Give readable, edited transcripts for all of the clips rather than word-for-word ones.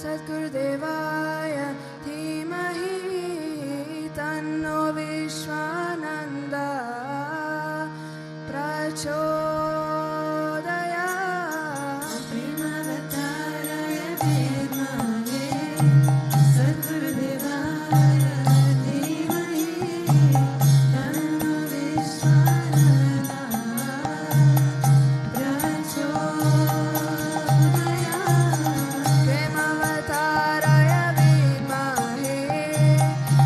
सद्गुरुदेवाय धीमहि तन्नो विश्वानन्द प्रचोदयात्। प्रेमावताराय विद्महे सद्गुरुदेवाय धीमहि तन्नो विश्वानन्द प्रचोदयात्। प्रेमावताराय विद्महे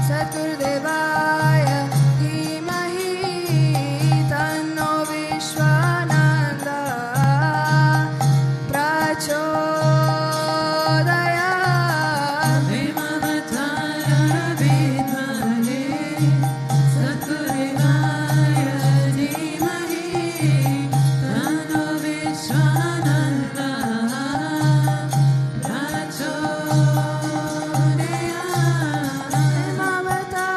सद्गुरुदेवाय धीमहि तन्नो विश्वानन्द प्रचोदयात्। प्रेमावताराय विद्महे सद्गुरुदेवाय धीमहि तन्नो विश्वानन्द प्रचोदयात्। प्रेमावताराय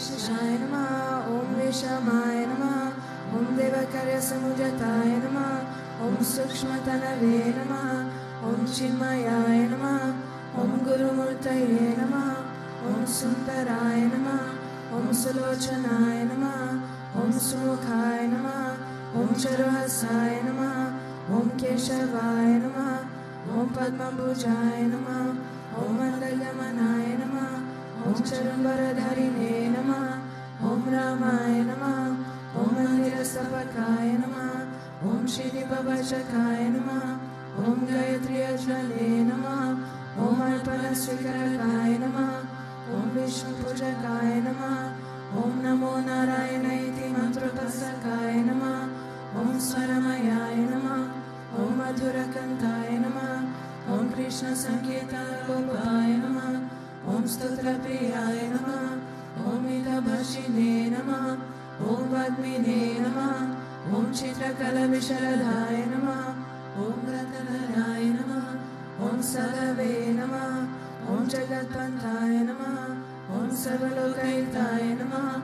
Shishaya Namah, Om Vishamaya Namah, Om Devakarya Samujataya Namah, Om Sukshmatanave Namah, Om Chinmayaya Namah, Om Guru Murtaye Namah, Om Sundaraya Namah, Om Sulochanaya Namah, Om Sumukhaya Namah, Om Charuhasaya Namah, Om Keshavaya Namah, Om Padmabhujaya Namah, Om Mandayamanaya Namah, Om Charambaradharine Namah, Om Ramaya Namah, Om Mandirastapakaya Namah, Om Shri Babachakaya Namah, Om Gayatri Ajnale Namah, Om Arpana Srikarakaya Namah, Om Vishnu Pujakaya Namah, Om Namo Narayana Iti Mantrapasakaya Namah, Om Swaramayaya Namah, Om Madhurakantaya Namah, Om Krishna Sankirtana Gopaya Namah, Om Stotra Priyaya Namah, Om Idabhashine Namah, Om Vadmine Namah, Om Chitrakala Visharadhaya Namah, Om Ratadharaya Namah, Om Sadave Namah, Om Jagatpantaya Namah, Om Sarvalokahitaya Namah,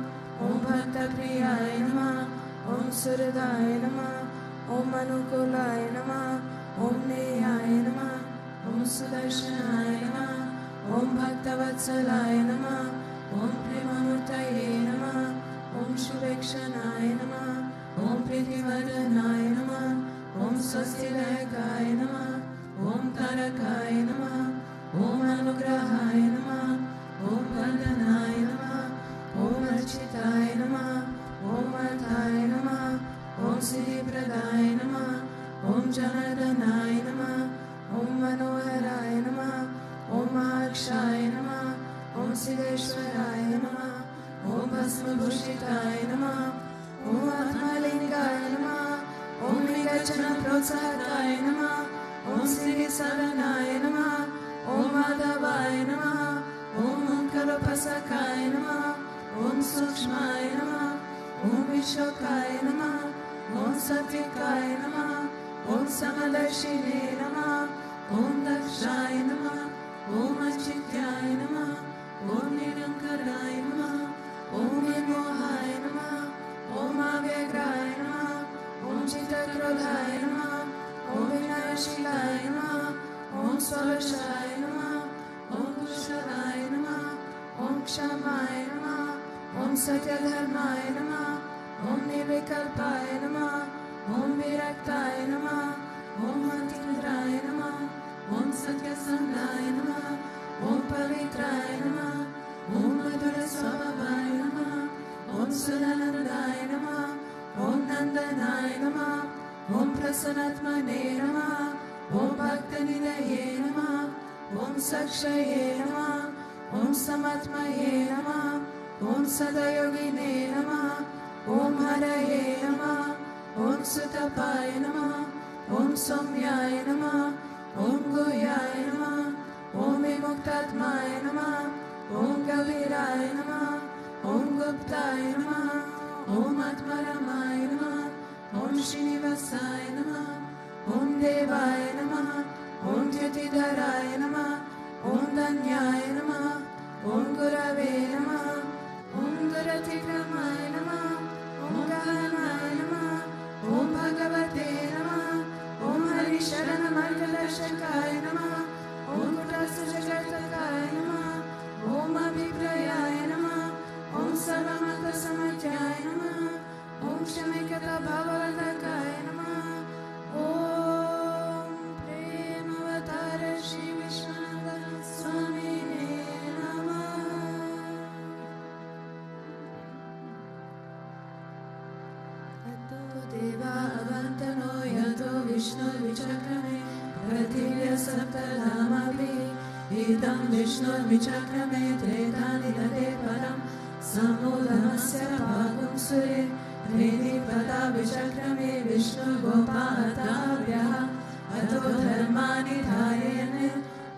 Priyaye Namah, Om Suradaye Namah, Om Anukulaye Namah, Om Neyaye Namah, Om Sudarshanaye Namah, Om Bhaktavatsalaye Namah, Om Premamurtaye Namah, Om Shubhekshanaye Namah, Om Pritivardhanaye Namah, Om Swastidayakaye Namah, Om Tarakaye Namah, Om Anugrahaye Namah, Om Vardhanaye Namah, Om Architaye Namah, Om Arthaye Namah, Om Siddhipradaye Namah, Om Janardhanaye Namah, Om Manoharaye Namah, Om Mahakshaye Namah, Om Siddheshwaraye Namah, Om Bhasmabhushitaye Namah, Om Atmalingaye Namah, Om Nigachana Protsahataye Namah, Om Siddhi Sadhanaye Namah, Om Madhavaye Namah, Om Ankarapasakaye Namah, Om Sukshmaye Namah, Om Vishwakaye Namah, Om Satvikaye Namah, Om Samadarshine Namah, Om Dakshaye Namah, Om Achityaye Namah, Om Nirankaraye Namah, Om Nirmohaye Namah, Om Avyagraye Namah, Om Chitakrodhaye Namah, Om Vinayashilaye Namah, Om Swavashaye Namah, Om Kushalaye Namah, Om Kshamaye Namah, Om Satyadharmaye Namah, Om Nirvikalpaye Namah, Om Viraktaye Namah, Om Atindraye Namah, Om Satyasandaye Namah, Om Pavitraye Namah, Om Madhurasvabhavaye Namah, Om Sudanandaye Namah, Om Nandanaye Namah, Om Prasanatmane Namah, Om Bhaktanidaye Namah, Om Sakshaye Namah, Om Samatmaye Namah, Om Sadayogine Namah, Om Haraye Namah, Om Sutapaye Namah, Om Somyaye Namah, Om Guhyaye Namah, Om Vimuktatmaye Namah, Om Gaviraye Namah, Om Guptaye Namah, Om Atmaramaye Namah, Om Srinivasaye Namah, Om Devaye Namah, Om Tyatidharaye Namah, Om Danyaye Namah, Om Gurave Namah, Om Duratikramaye Namah, Om Gahanaye Namah, Om Bhagavate Namah, Om Harisharanamargadashakaye Namah, Om Kutasujagatakaya Namah, Om Abhiprayaye Namah, Om Sarvamata Samatyaya Namah, Om Shamikata Bhavavadakaya Namah, Om Premavatara Shri Vishwananda Swami Namah. Ato Deva Avantano Yato Vishnu Vichakrame Prathivya Saptadhamapi Idam Vishnu Vichakrame Tretani Dade Param Samudamasya Bhagum Sure Reni Pada Vichakrame Vishnu Gopatavyah Ato Dharmani Dharayane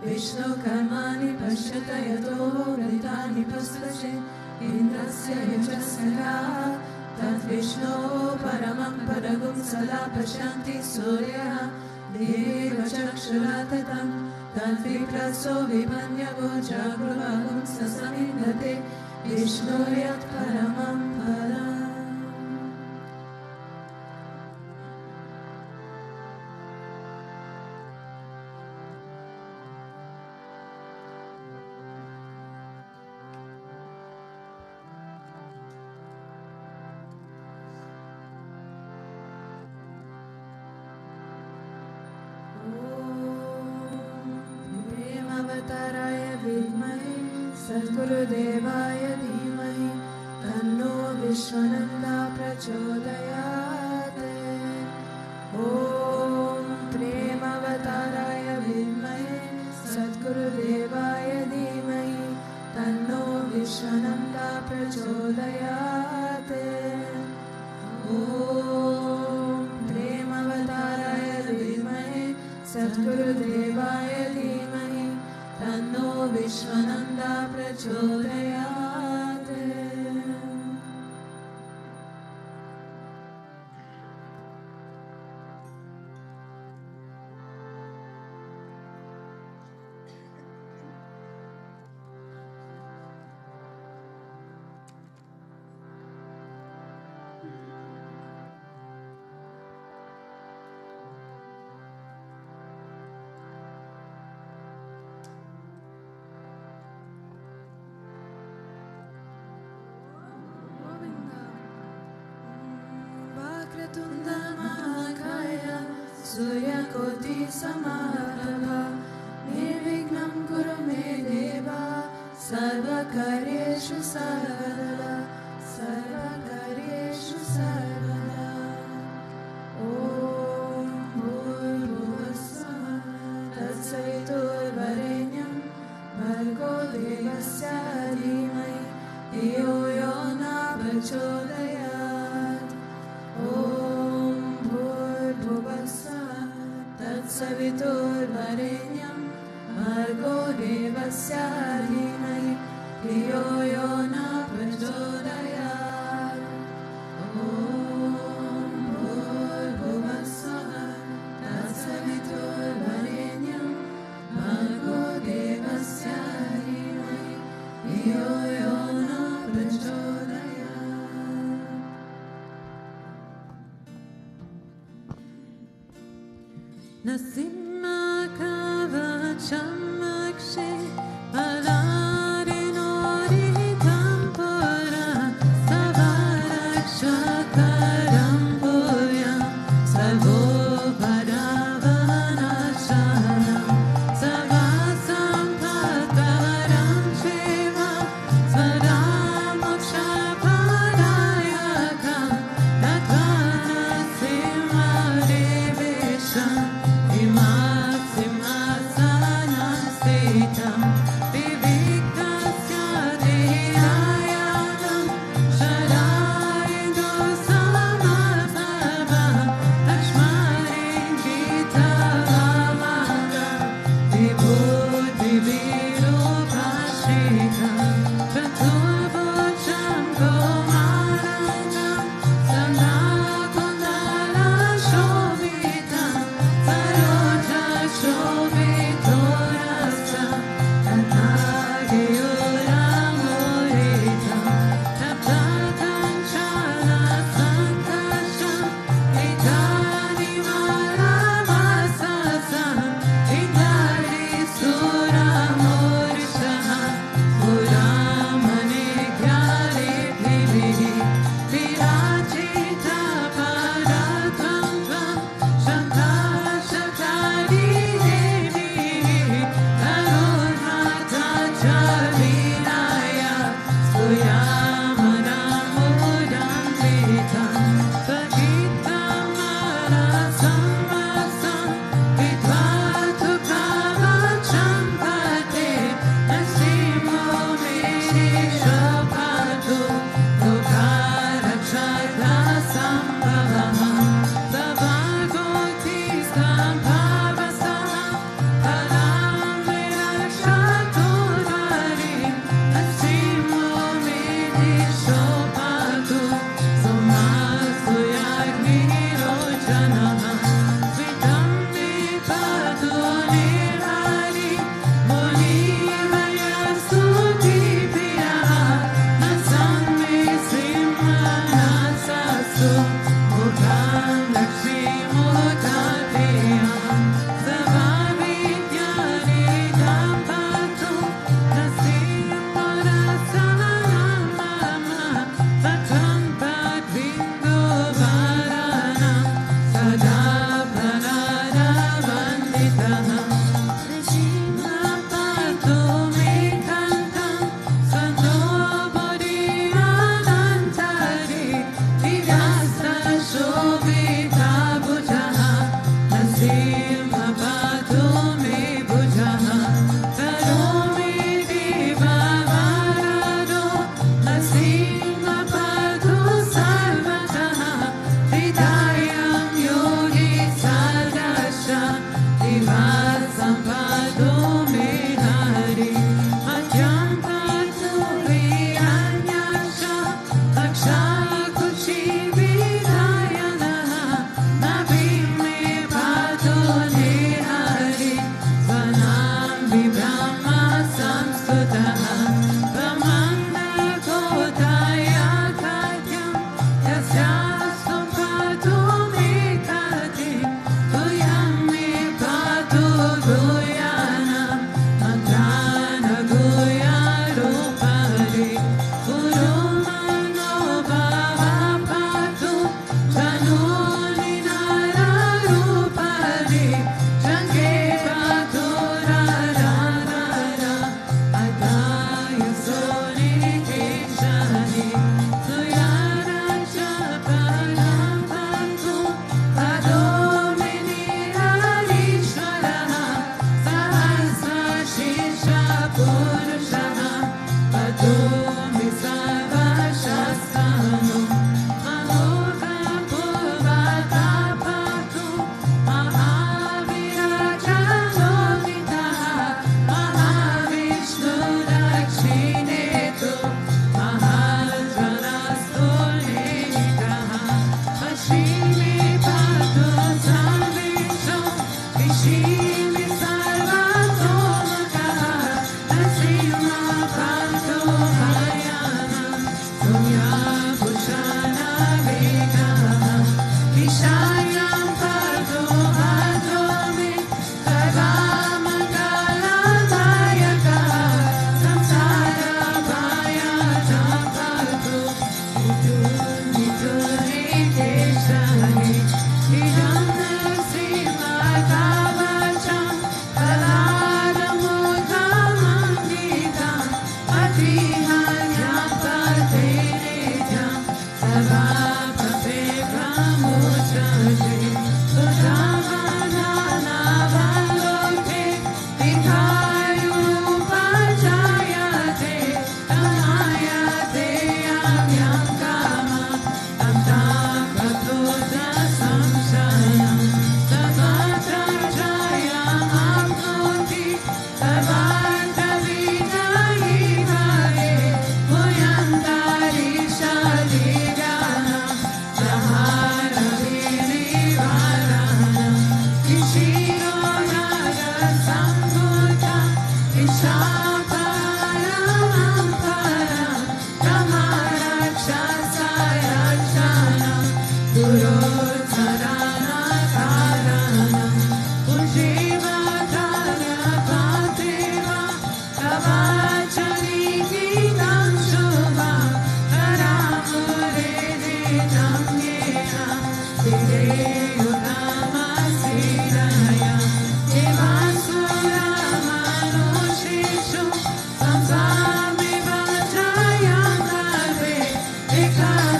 Vishnu Karmani Pashyata Yato Vritani Pastashe Indrasya Yajasya Tat Vishnu Paramam Paragum Sada Pashyanti Surya Deva Chakshuratatam Tat Vipraso Vipanyavo Jagruvagum Sasamindate Vishnu Yat Paramam Param. Premavataraye Vidmahe Sadgurudevaya Dhimahi Tanno Vishwananda Prachodayate. Om Premavataraye Vidmahe Sadgurudevaya Dhimahi Tanno Vishwananda Prachodayate. Om Premavataraye Vidmahe Sadgurudevaya Dhimahi Tanno Vishwananda Prachodayate. Vakundamahakaya Suryakoti Samabhava Nirvignam Kuru Me Deva Sarvakaryeshu Sarvada Sarvakaryeshu Sarvada. Om Bhurvasvaha Tatsaviturvarenyam Bhargo Devasya Dhimai Dhiyo Yo Na Prachodayat. Om Bhurvasvaha Tatsaviturvarenyam Bhargo Devasya Dhimai Dhiyo Yo Na Prachodayat. Om Bhurvasvaha Tatsaviturvarenyam Bhargo Devasya Dhimai Dhiyo Yo Na Prachodayat. Nasimha Kavachamakshe Alarinori Tampura Savaraksha Karampuya Sarvobharavanashanam Savasampakaram Shiva Svaramokshaparayakam Tatvana Simha Devesham Imam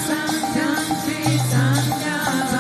Sangam Sri Sangam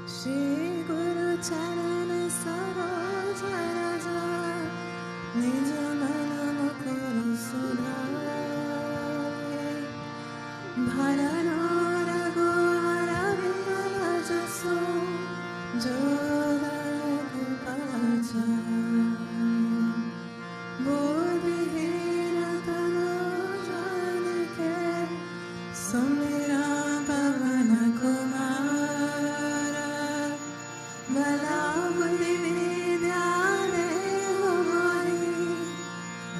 Shri Guru Charan Saroja Raja Nija Mana Mukuru Sudhare Bharana Raghuara Vimala Jaso Joda Gopalachan Bodhihira Tano Janike Samira Pavana Kumara Balavadi Vidyane Humari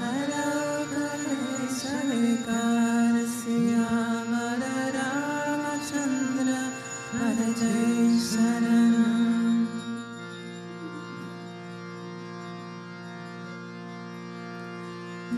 Harakale Shavikar Siyamara Ramachandra Harajay Sharanam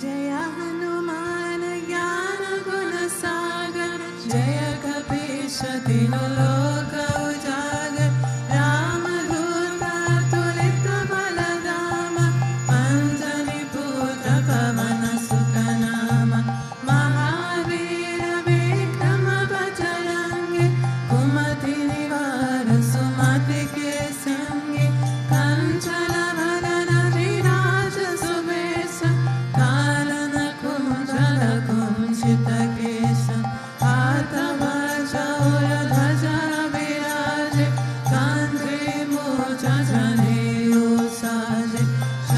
Jaya Hanuman Jnana Guna Sagar Jaya Kapisa Dino Loka Ujagar Rama Dutta Tulita Baladama Anjani Putra Pavana Sukanama Mahavira Vikrama Bhajarangi Kumati Nivara Sumati Kesangi Kanchala Varana Viraja Subesa Kalana Kunjala Kunchita Kesa Atavaja Ura Dhaja Viraje Kandri Moja Jane Usaje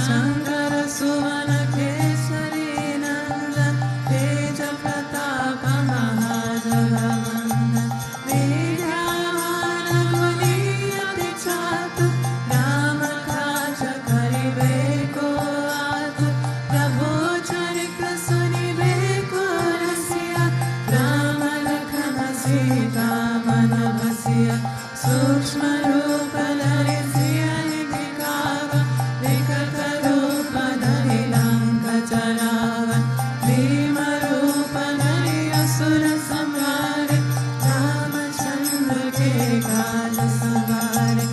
Shankara Suvana Kesari Nanda Teja Pratapa Mahajagamanda Vidyavana Muniyati Chatu Rama Kaja Karibeko Atu Prabhu Charitra Sunibeko Rasya Rama Lakhana Sita Manavasya Sukshma Rupa Larisya Nitikava Vikata Rupa Dhari Lanka Charava Bhima Rupa Dhari Asura Samhare Ramachandra Ke Kaja Savare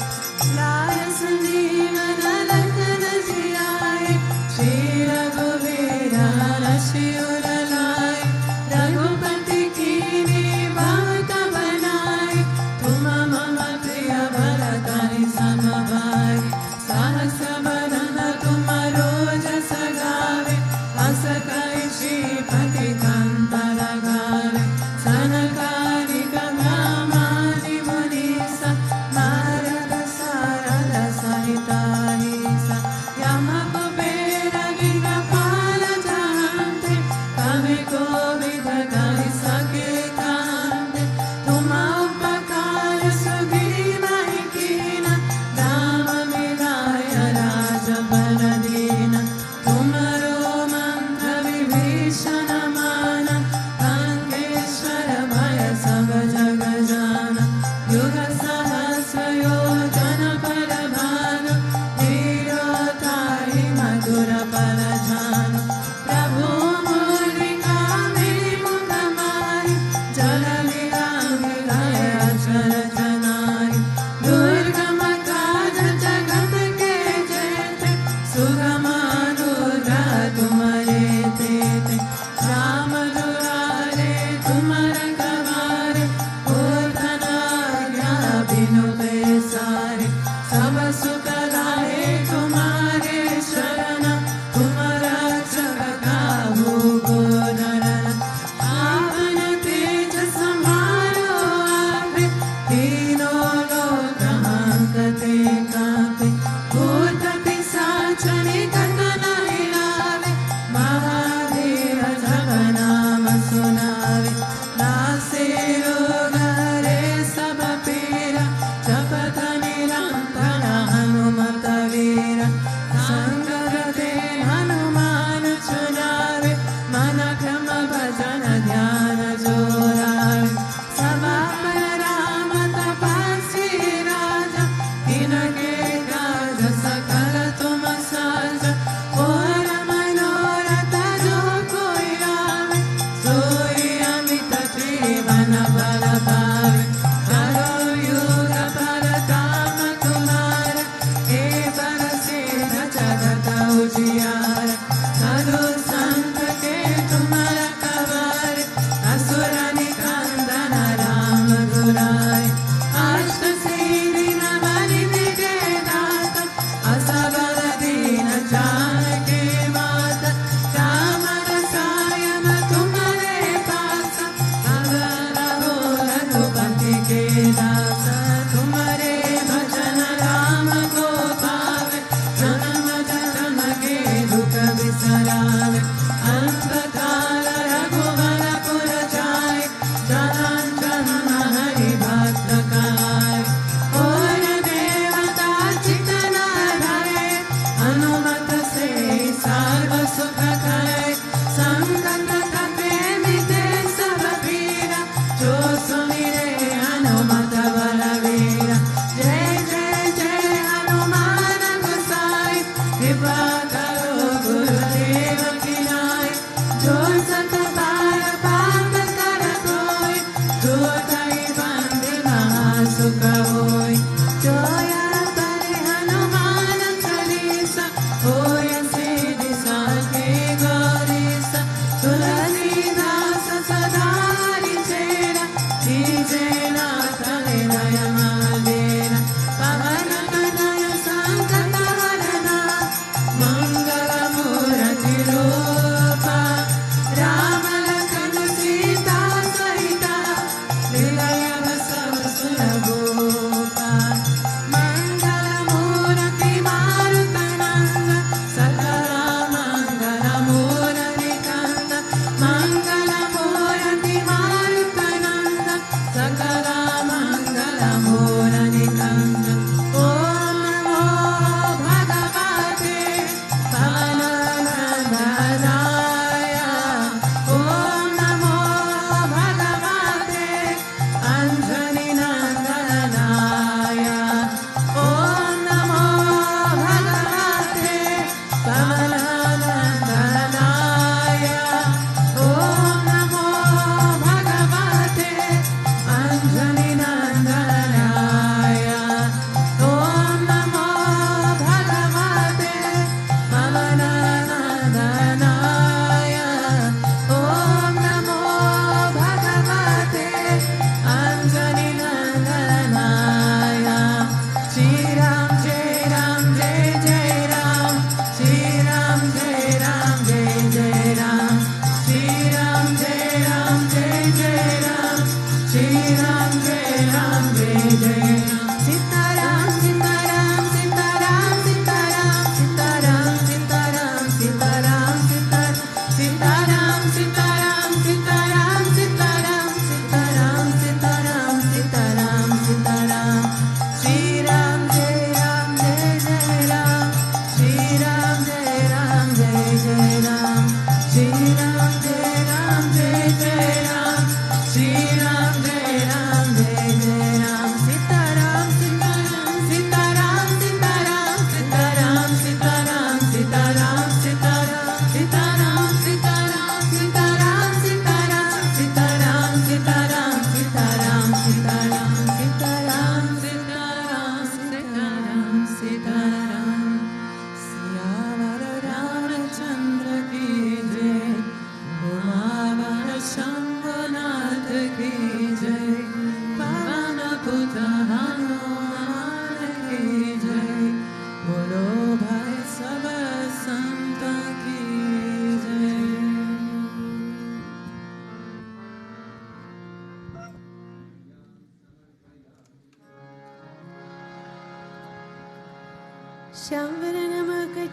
Laya Sanjeevana Lakhana Jiyaye Shri Raghuveera Rashi Uralaye Raghupati Kini Bhata Banaye Tuma Mama Priya Bharatani Samabhai Sahasra Badana Tuma Roja Sagave Asakai Shri Pati Kanta Lagave Sanakari Brahmani Munisa Narada Sarada Sahitarisa Yama Kubera Gina Pala Jahante Kami Kovida Gai Sake Kante Tuma Upakara Sugriva Hikina Rama Milaya Raja Baladina Tumaro Mantra Vibhishana Mana Kankeshwara Bhaya Sava Jagajana Yuga Sahasra Yojana Parabhanu Nirotai Madhura Palajana Prabhu Murika Mukhamari Jala Virangi Gaya Achara Janai Durga Makaja Jagat Ke Jete Sugamanura Tumare Tete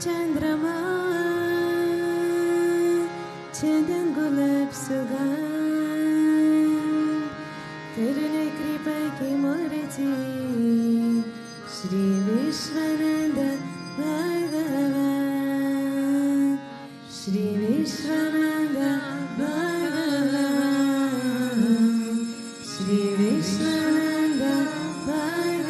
चंद्रमा चंदन गुलाब सुगंध तेरे कृपा की मूर्ति श्री विश्वानंद भगवान श्री विश्वानंद भगवान श्री विश्वानंद भगवान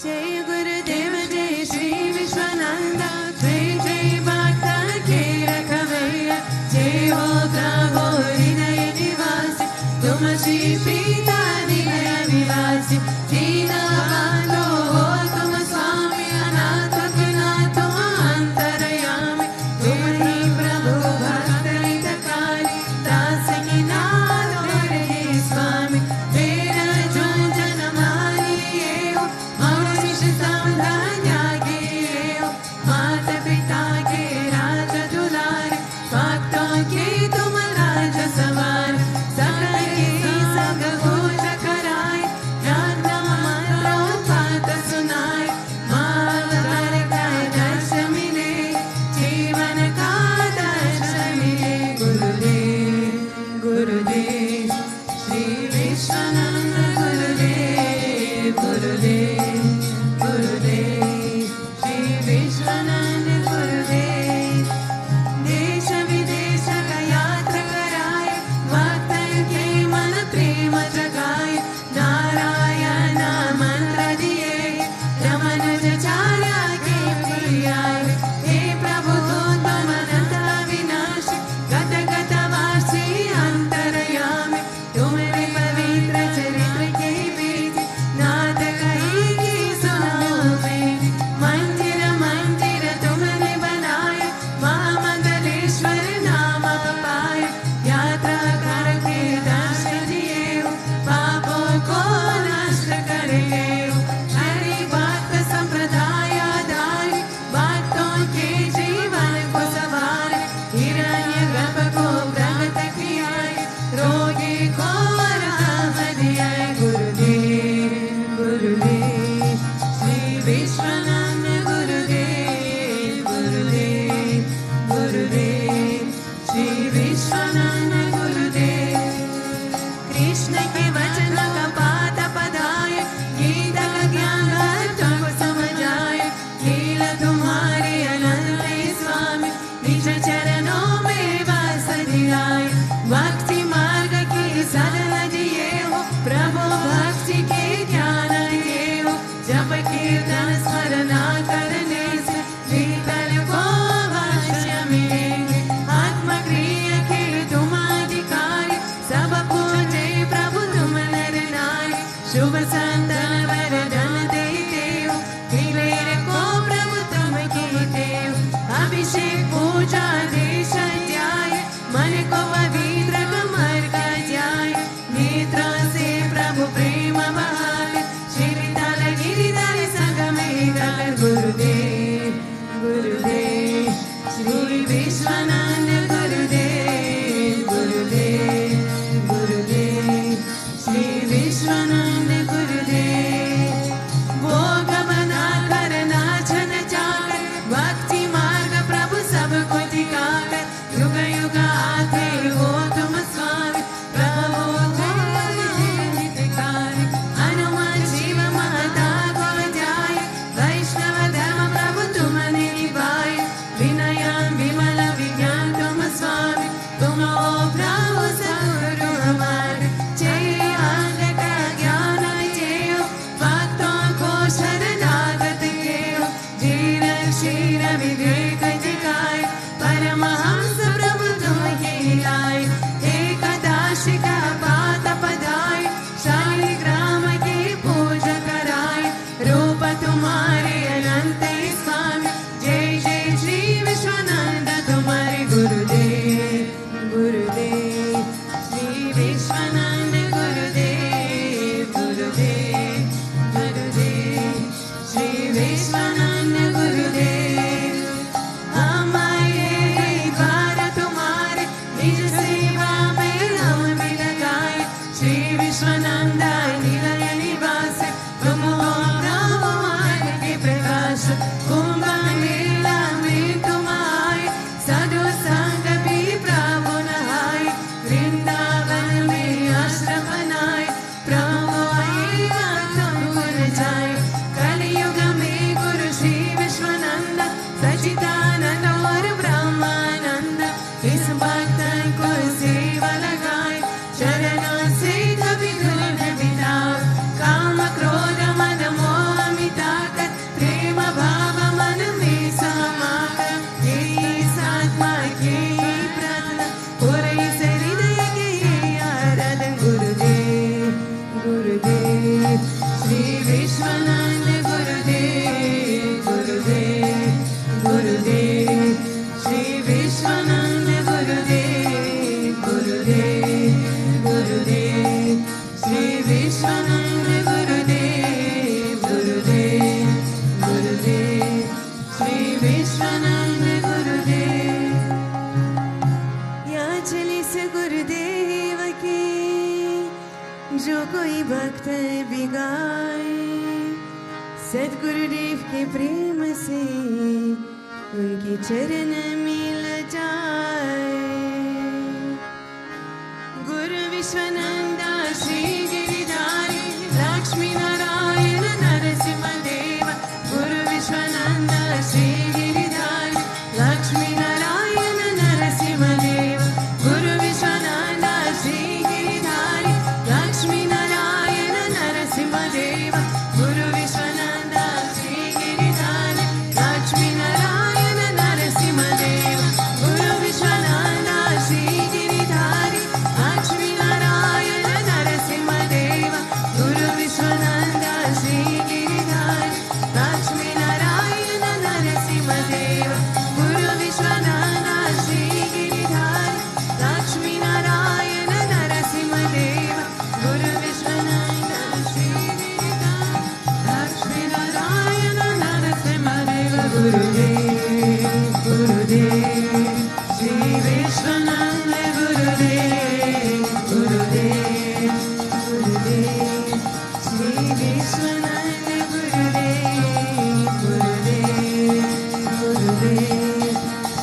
जय गुरुदेव जय श्री विश्वानंद जय जय माता के रखवैया जय हो प्रभु हृदय निवासी तुम श्री पिता निलय निवासी दीना बंधु हो तुम स्वामी अनाथ के नाथ अंतरयामी तुम ही प्रभु भक्त हितकारी दास की नाथ हे स्वामी तेरा जो जन्म मानिए हो मनुष्य समझा के हो माता पिता के राज दुलारे भक्तों के तुम राज सवार सकल के संग घोष कराए राम मंत्रोत्पात सुनाए माल कर दर्श मिले जीवन का दर्श मिले गुरुदेव गुरुदेव श्री विश्वानंद गुरुदेव गुरुदेव गुरुदेव श्री विश्वानंद गुरुदेव देश विदेश का यात्रा कराए भक्त के मन प्रेम जगाए नारायण मंत्र दिए रमनुजाचार्य के प्रियाए हे प्रभु तुम अनंत विनाशी गत गत वासी अंतरयामी तुम्हें पवित्र चरित्र के बीच नाथ कहेगी सुनो मेरी मंदिर मंदिर तुमने बनाए महामंडलेश्वर नाम पाए यात्रा करके दर्शन दिए हो पापों को नष्ट कर गए हो हरि भक्त संप्रदाय आधारी भक्तों के जीवन को सवारे हिरण्य गर्भ को प्रगट किया रोगी को राम दिया गुरुदेव गुरुदेव श्री विश्वानंद गुरुदेव गुरुदेव गुरुदेव श्री विश्वानंद गुरुदेव कृष्ण के वचन का पाठ पढ़ाए गीता का ज्ञान तुमको समझाए लीला तुम्हारे अनंत स्वामी निज चरणों में वास दिलाए भक्ति मार्ग की सदन दिए हो प्रभु भक्ति के ज्ञान दिए हो जप कीर्तन स्मरणा करने से शीतल को अवश्य मिलेंगे आत्मक्रिया के तुम अधिकारी सब पूजे प्रभु तुम नर नारी शुभ संतन वरदान देते हो दिलेर को प्रभु तुम कीते हो अभिषेक पूजा दे भक्त बिगाए, सद्गुरुदेव के प्रेम से उनके चरण मिल जाए। गुरु विश्वनंदा श्री गिरिधारी लक्ष्मी नारायण नरसिंह देव, गुरु विश्वनंदा श्री गिरिधारी लक्ष्मी नारायण नरसिंह देव, गुरु विश्वनंदा श्री गिरिधारी लक्ष्मी नारायण नरसिंह देव, गुरु विश्वनंदा श्री गिरिधारी लक्ष्मी नारायण नरसिंह देव, गुरु विश्वनंदा श्री गिरिधारी लक्ष्मी नारायण नरसिंह देव, गुरु विश्वनंदा श्री गिरिधारी लक्ष्मी नारायण नरसिंह देव, गुरु विश्वनंदा श्री गिरिधारी लक्ष्मी नारायण नरसिंह देव, गुरु विश्वनंदा श्री गिरिधारी लक्ष्मी नारायण नरसिंह देव। गुरुदेव गुरुदेव श्री विश्वनंद गुरुदेव, गुरुदेव गुरुदेव श्री विश्वनंद गुरुदेव, गुरुदेव गुरुदेव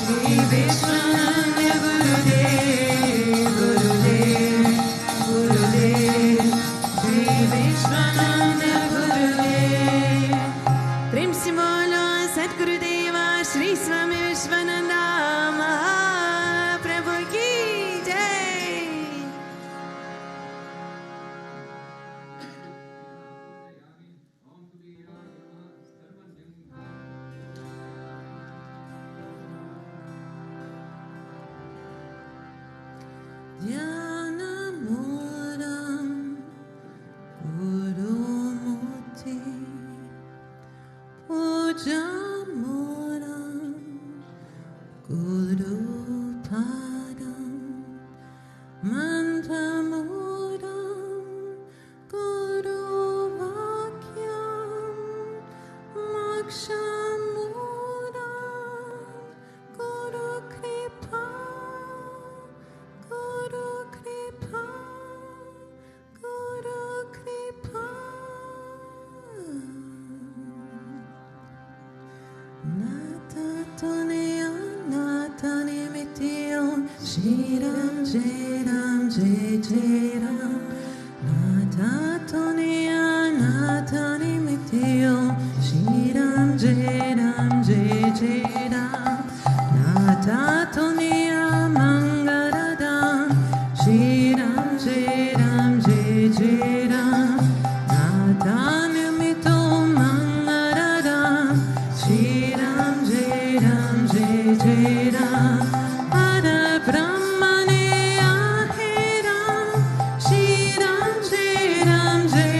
श्री विश्वनंद गुरुदेव, गुरुदेव गुरुदेव श्री विश्वनंद गुरुदेव। प्रेम से बोलो सद्गुरुदेवा श्री स्वामी विश्वानंदा महाप्रभु की जय। ध्यानमूलं Gurumurthy, पूजामूलं गुरुपादं, मन्त्रमूलं गुरुवाक्यं, मोक्षमूलं Gurukripa, Gurukripa, Gurukripa. Natatoneya natanimitiyo, Shri Ram Jai Ram Jai Jai Ram. Natatoneya natanimitiyo, Shri Ram Jai Ram Jai Jai Ram. Natatoneya mangaladam, Shri Ram Jai Ram Jai Jai Ram. Natanimito mangaladam, Shri Ram Jai Ram Jai Jai Ram. Ada Brahmane Ahe Ram, Shri Ram Jai Ram Jai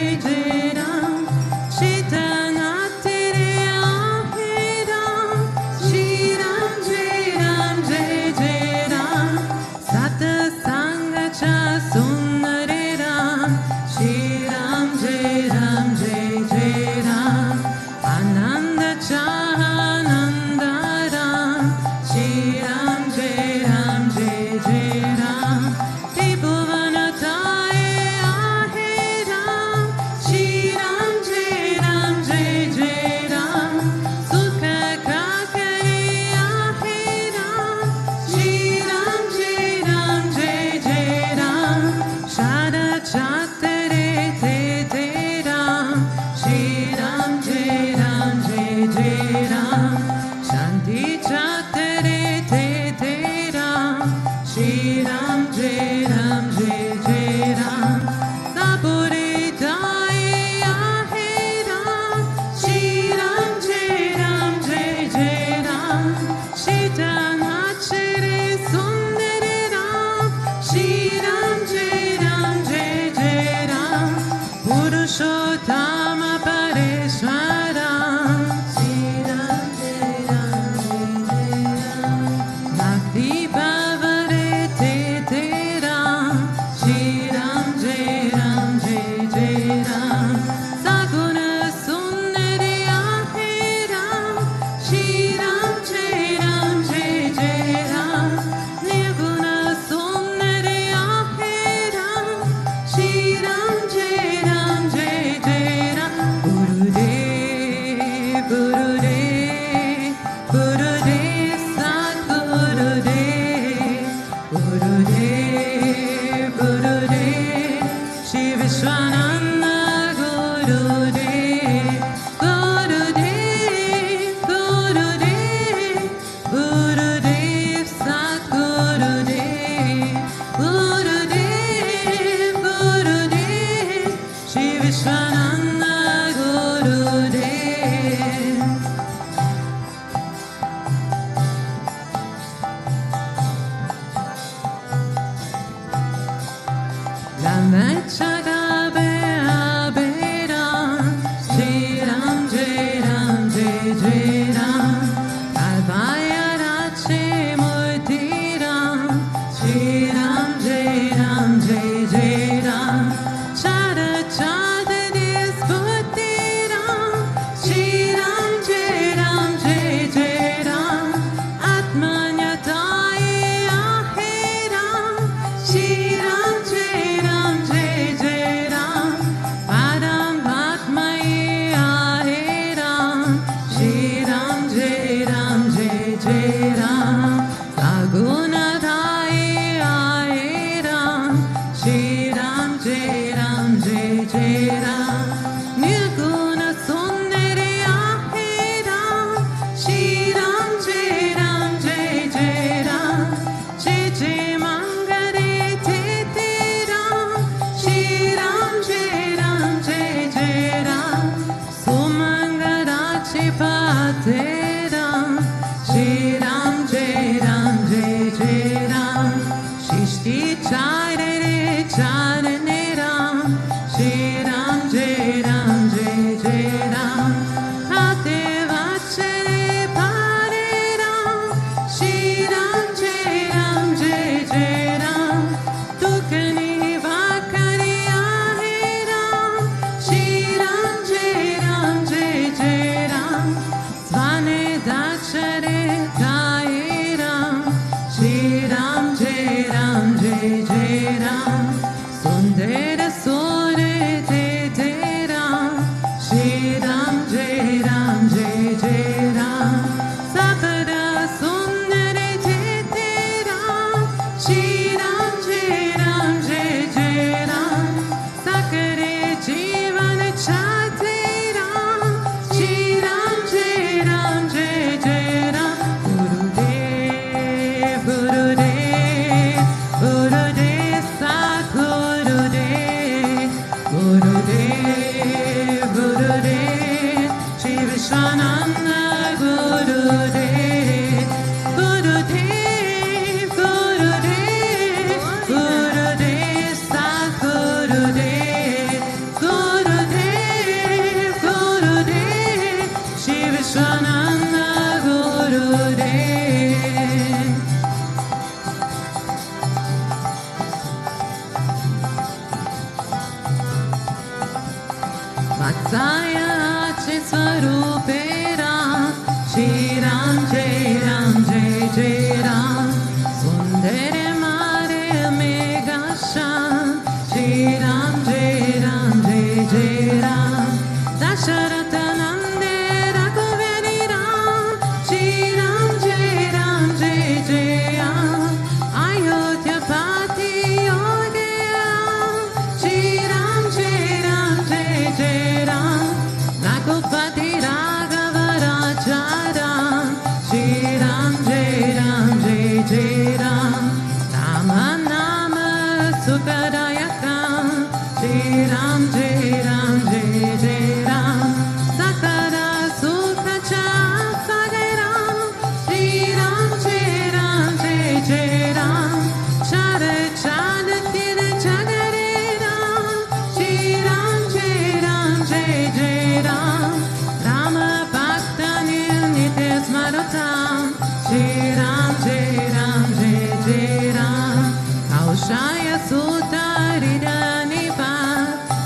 Shaya Sutaridanipa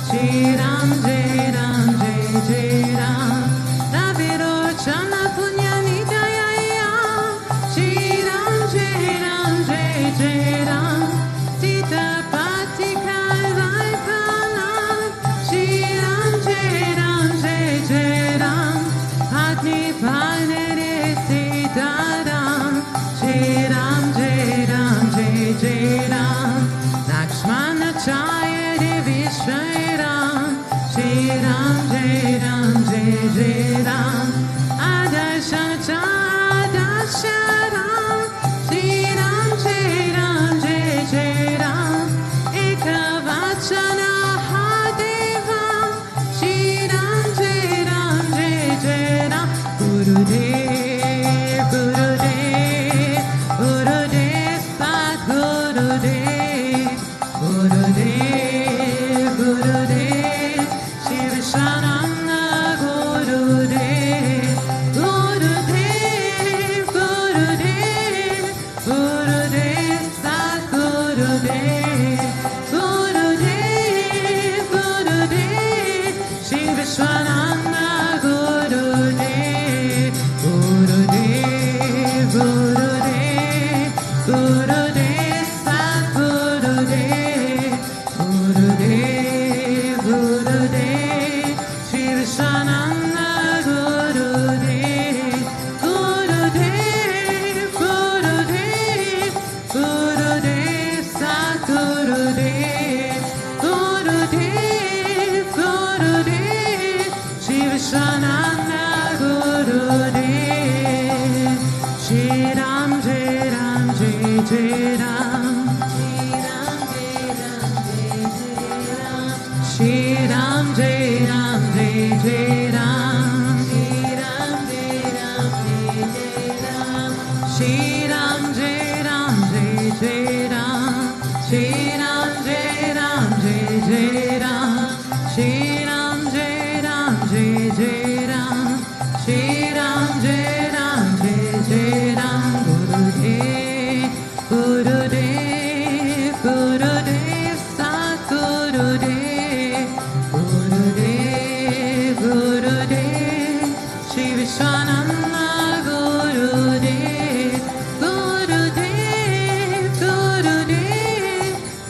Shri Ram Jai Ram Jai Jai Ram Raviro Chana Punya Nitaya Shri Ram Jai Ram Jai Jai Ram Sita Patika Vaikana Shri Ram Jai Ram Jai Jai Ram Padni Panere Sita Ram Shri Ram Jai Ram Jai Jai Ram Lakshmana Chaya Vishwai Ram Shri Ram Jai Ram Jai Jai Ram Adarshan Darshan Ram Shri Ram Jai Ram Jai Jai Ram Ekavachana Hadeva Shri Ram Jai Ram Jai Jai Ram Gurudev Gurudev Gurudev Sat Gurudev Gurudev Gurudev Shri Vishwananda Gurudev Gurudev Gurudev Gurudev Sat Gurudev Gurudev Gurudev Shri Vishwananda Gurudev Gurudev Gurudev Gurudev Sat Gurudev Gurudev Gurudev Shri Vishwananda Gurudev Gurudev Gurudev Gurudev Sat Gurudev Gurudev Gurudev Shri Vishwananda Gurudev Shri Ram Jai Ram Jai Jai Ram Shri Ram Jai Ram Jai Jai Ram Shri Ram Jai Ram Jai Jai Ram Shri Ram Jai Ram Jai Jai Ram Shri Ram Jai Ram Jai Jai Ram Shri Ram Jai Ram Jai Jai Ram Gurudev Gurudev Gurudev Sat Gurudev Gurudev Gurudev Shri Vishwananda Gurudev Gurudev Gurudev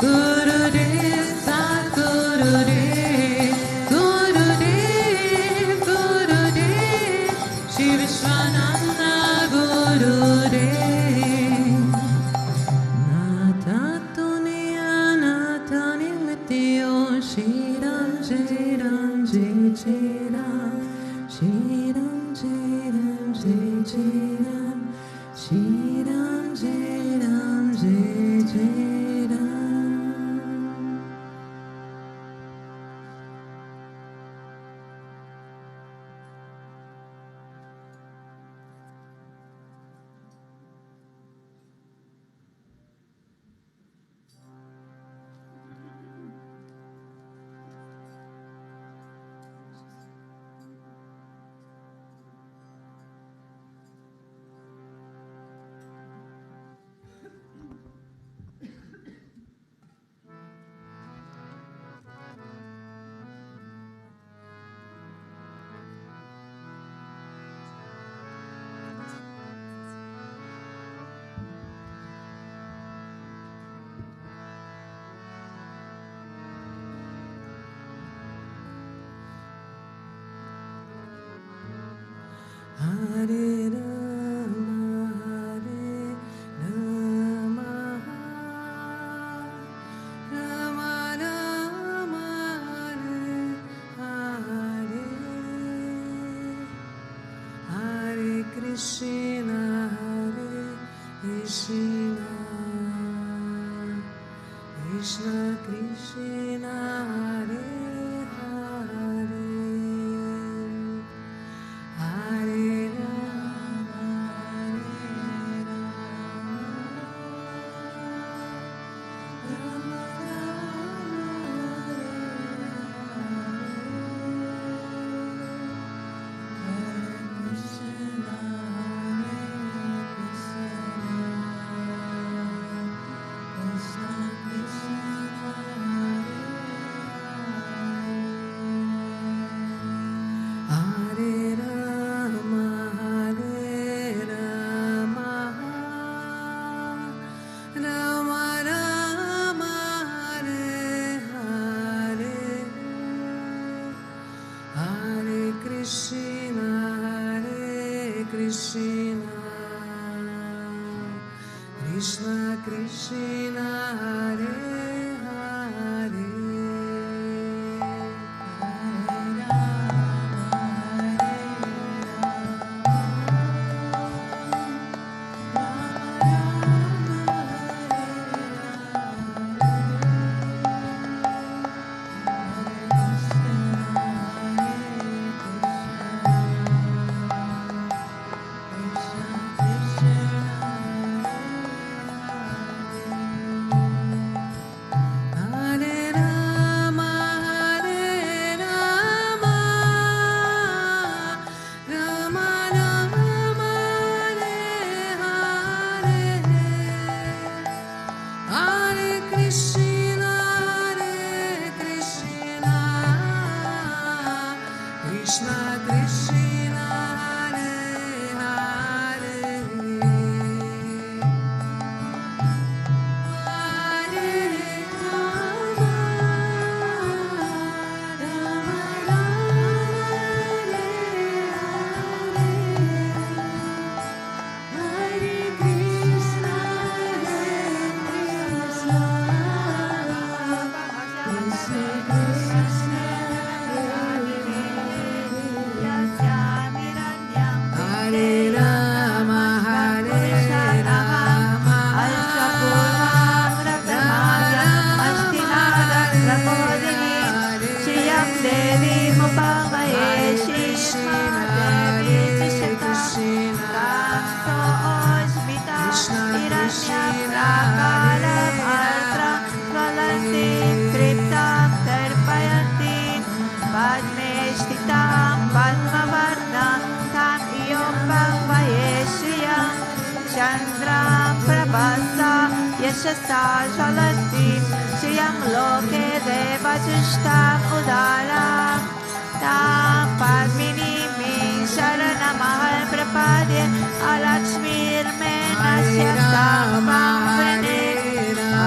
Gurudev Sat Gurudev Gurudev Gurudev Shri Vishwananda Gurudev Nata Tuniya Nata Nimityo Shri Ram Jai Ram Jai Jai Ram Shri Ram Jai Ram Jai Jai Ram Shri Ram Jai Ram Jai Jai Ram Hare Rama Rama Rama Hare Hare Krishna Krishna Krishna Krishna Hare Hare Hare Rama Rama Krishna Rama Rama Hare Hare, Hare Krishna Hare Krishna, Krishna Krishna Hare Hare, Hare Rama Yashasa Shalati Shriyam Loke Devajishtam Udaram Tam Padmini Me Sharanamahal Prapadye Alakshmir Me Nasyatam Pamvane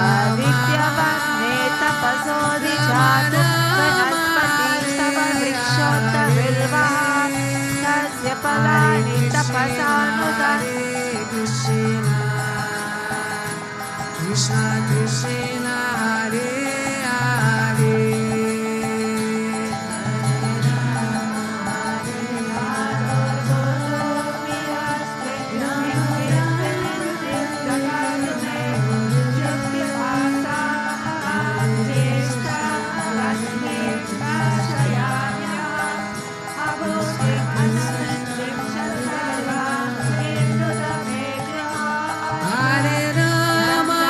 Adityavam Neta Pasodi Chatu Vanaspati Stava Vrikshota Vilvaham Tasya Palani Tapasanudan Krishna Krishna Hare Hare, Hare Rama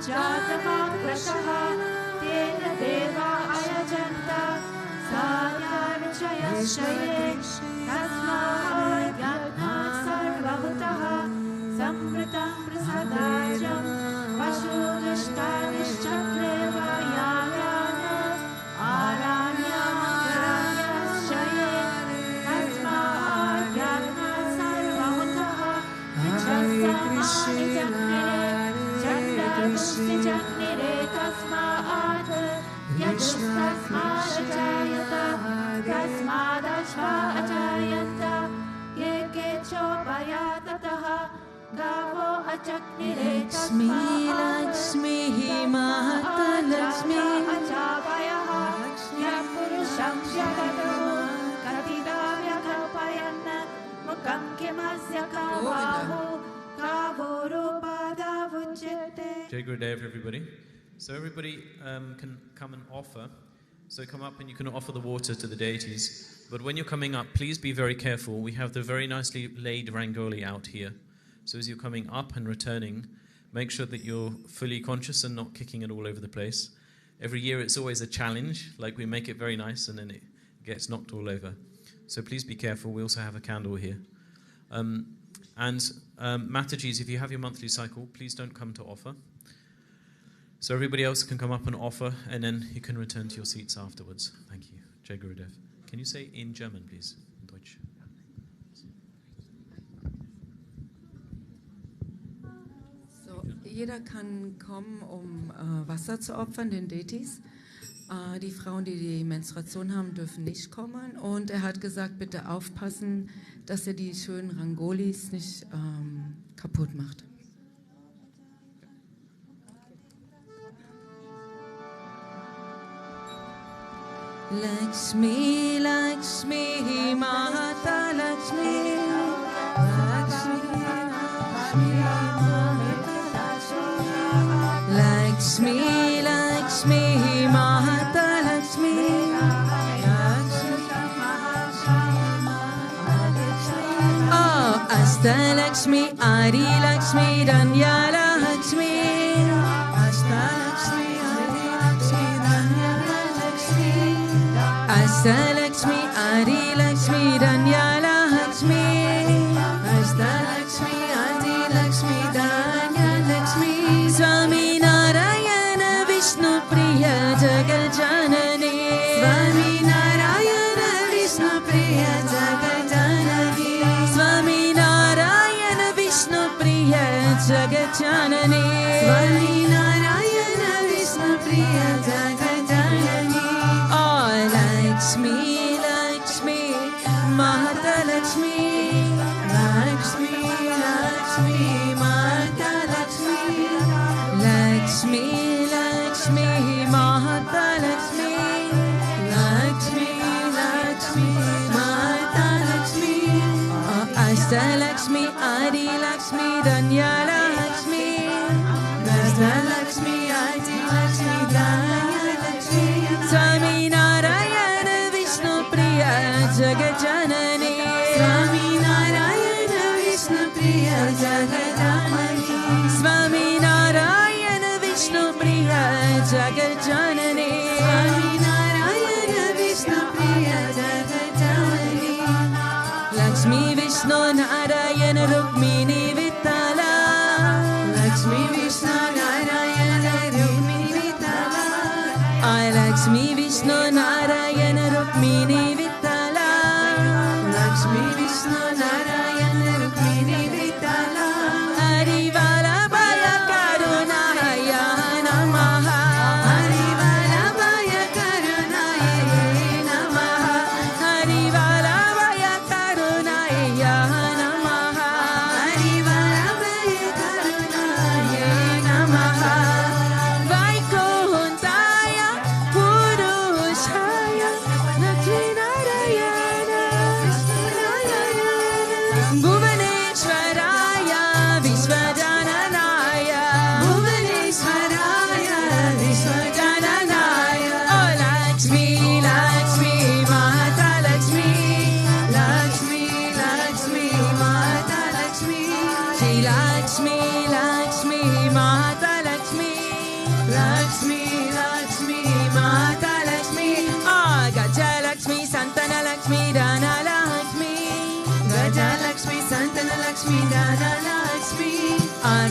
जातमाक्रशः तेन देवा अयजन्त सायानुचयश्चये तस्मात् यज्ञात् सर्वभूतः सम्मृतं प्रसदाजं पशुदष्टानिश्चक्रे वायाव्यान् आराण्यमकराण्यश्चये तस्मात् यज्ञात् सर्वभूतः जग्निरे तस्मात् यजुस्तस्मादजायत तस्मादश्वा अजायन्त ये केचोपया ततः गावो अचग्निरे लक्ष्मीः मातलक्ष्मी अचावयः यः पुरुषं जगतो कथिता व्यकल्पयन् मुखं किमस्य कावाहो Jai Gurudev, everybody. So everybody can come and offer. So come up and you can offer the water to the deities. But when you're coming up, please be very careful. We have the very nicely laid rangoli out here. So as you're coming up and returning, make sure that you're fully conscious and not kicking it all over the place. Every year it's always a challenge, like we make it very nice and then it gets knocked all over. So please be careful. We also have a candle here. Matajis, if you have your monthly cycle, please don't come to offer. So everybody else can come up and offer, and then you can return to your seats afterwards. Thank you. Jai Gurudev. Can you say in German, please? In Deutsch. So, jeder kann kommen, um Wasser zu opfern, den Deities. Die Frauen, die die Menstruation haben, dürfen nicht kommen. Und er hat gesagt, bitte aufpassen, dass er die schönen Rangolis nicht kaputt macht. Lakshmi, Lakshmi, Mata Lakshmi, Lakshmi, Lakshmi, Lakshmi, Mata Lakshmi, oh, Asta Lakshmi, Adi Lakshmi, Danyala Lakshmi, Asta Lakshmi, Adi Lakshmi, Danyala Lakshmi, Asta Lakshmi, Adi Lakshmi, Danyala Lakshmi, Asta Lakshmi, Adi Lakshmi, Danyala Lakshmi, Swami Narayana Vishnu Priya Jagal Janani, Swami Narayana Vishnu Priya Jagal Janani, Swami Narayana Vishnu Priya Jagal Janani, Swami Narayana Vishnu Priya Jagal Janani, oh Lakshmi, Lakshmi, Mata Lakshmi, Lakshmi, Lakshmi, Mata Lakshmi, Lakshmi, Lakshmi, Mata Lakshmi, Lakshmi, Lakshmi, Mata Lakshmi, oh Asta Lakshmi, Adi Lakshmi, Danyala Lakshmi, Asta Lakshmi, Adi Lakshmi, Danyala Lakshmi, Swami Narayana Vishnu Priya Jagat Janani, Swami Narayana Vishnu Priya Jagat Janani, Swami Narayana Vishnu Priya Jagat Janani, Swami Narayana Vishnu Priya Jagat Janani, Lakshmi Vishnu Narayana Rukmini Vittala, Lakshmi Vishnu Narayana Rukmini Vittala, Lakshmi Vishnu Narayana Rukmini Vittala, Lakshmi Vishnu Narayana Rukmini Vittala, Hari Vallabhaya Karunaya Namaha, Hari Vallabhaya Karunaya Namaha, Hari Vallabhaya Karunaya Namaha, Hari Lakshmi, Lakshmi, Mata Lakshmi, Gajalakshmi, Santana Lakshmi, Dana Lakshmi, Gajalakshmi, Santana Lakshmi, Dana Lakshmi,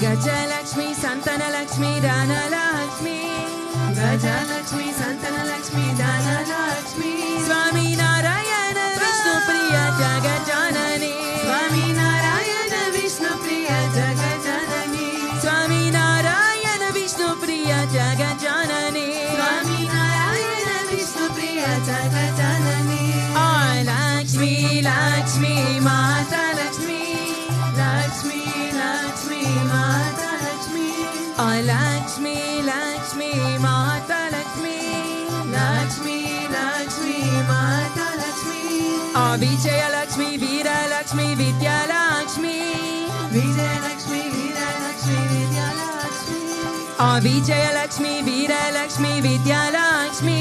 Gajalakshmi, Santana Lakshmi, Dana Lakshmi, Gajalakshmi, Santana Lakshmi, Dana Lakshmi, Swami Narayana Vishnu Priya Jagat Janani, Swami Narayana Vishnu Priya Jagat Janani, Swami Narayana Vishnu Priya Jagat Janani, Swami Narayana Vishnu Priya Jagat Janani, Lakshmi, Lakshmi, Mata Lakshmi, Lakshmi, Lakshmi, Mata Lakshmi, Lakshmi, Lakshmi, Mata Lakshmi, Lakshmi, Lakshmi, Mata Lakshmi, Vijaya Lakshmi, Veera Lakshmi, Vidya Lakshmi, Vijaya Lakshmi, Veera Lakshmi, Vidya Lakshmi, Vijaya Lakshmi, Veera Lakshmi, Vidya Lakshmi,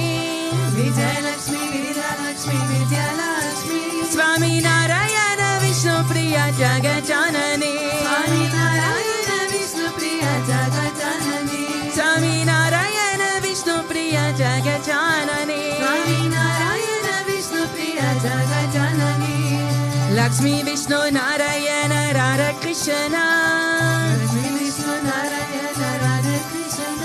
Vijaya Lakshmi, Veera Lakshmi, Vidya Lakshmi, Swami Narayana Vishnu Priya Jagat Janani, Swami Narayana Vishnu Priya Jagat Janani, Swami Narayana Vishnu Priya Jagat Janani, Swami Narayana Vishnu Priya Jagat Janani, Lakshmi Vishnu Narayana Radha Krishna, Lakshmi Vishnu Narayana Radha Krishna,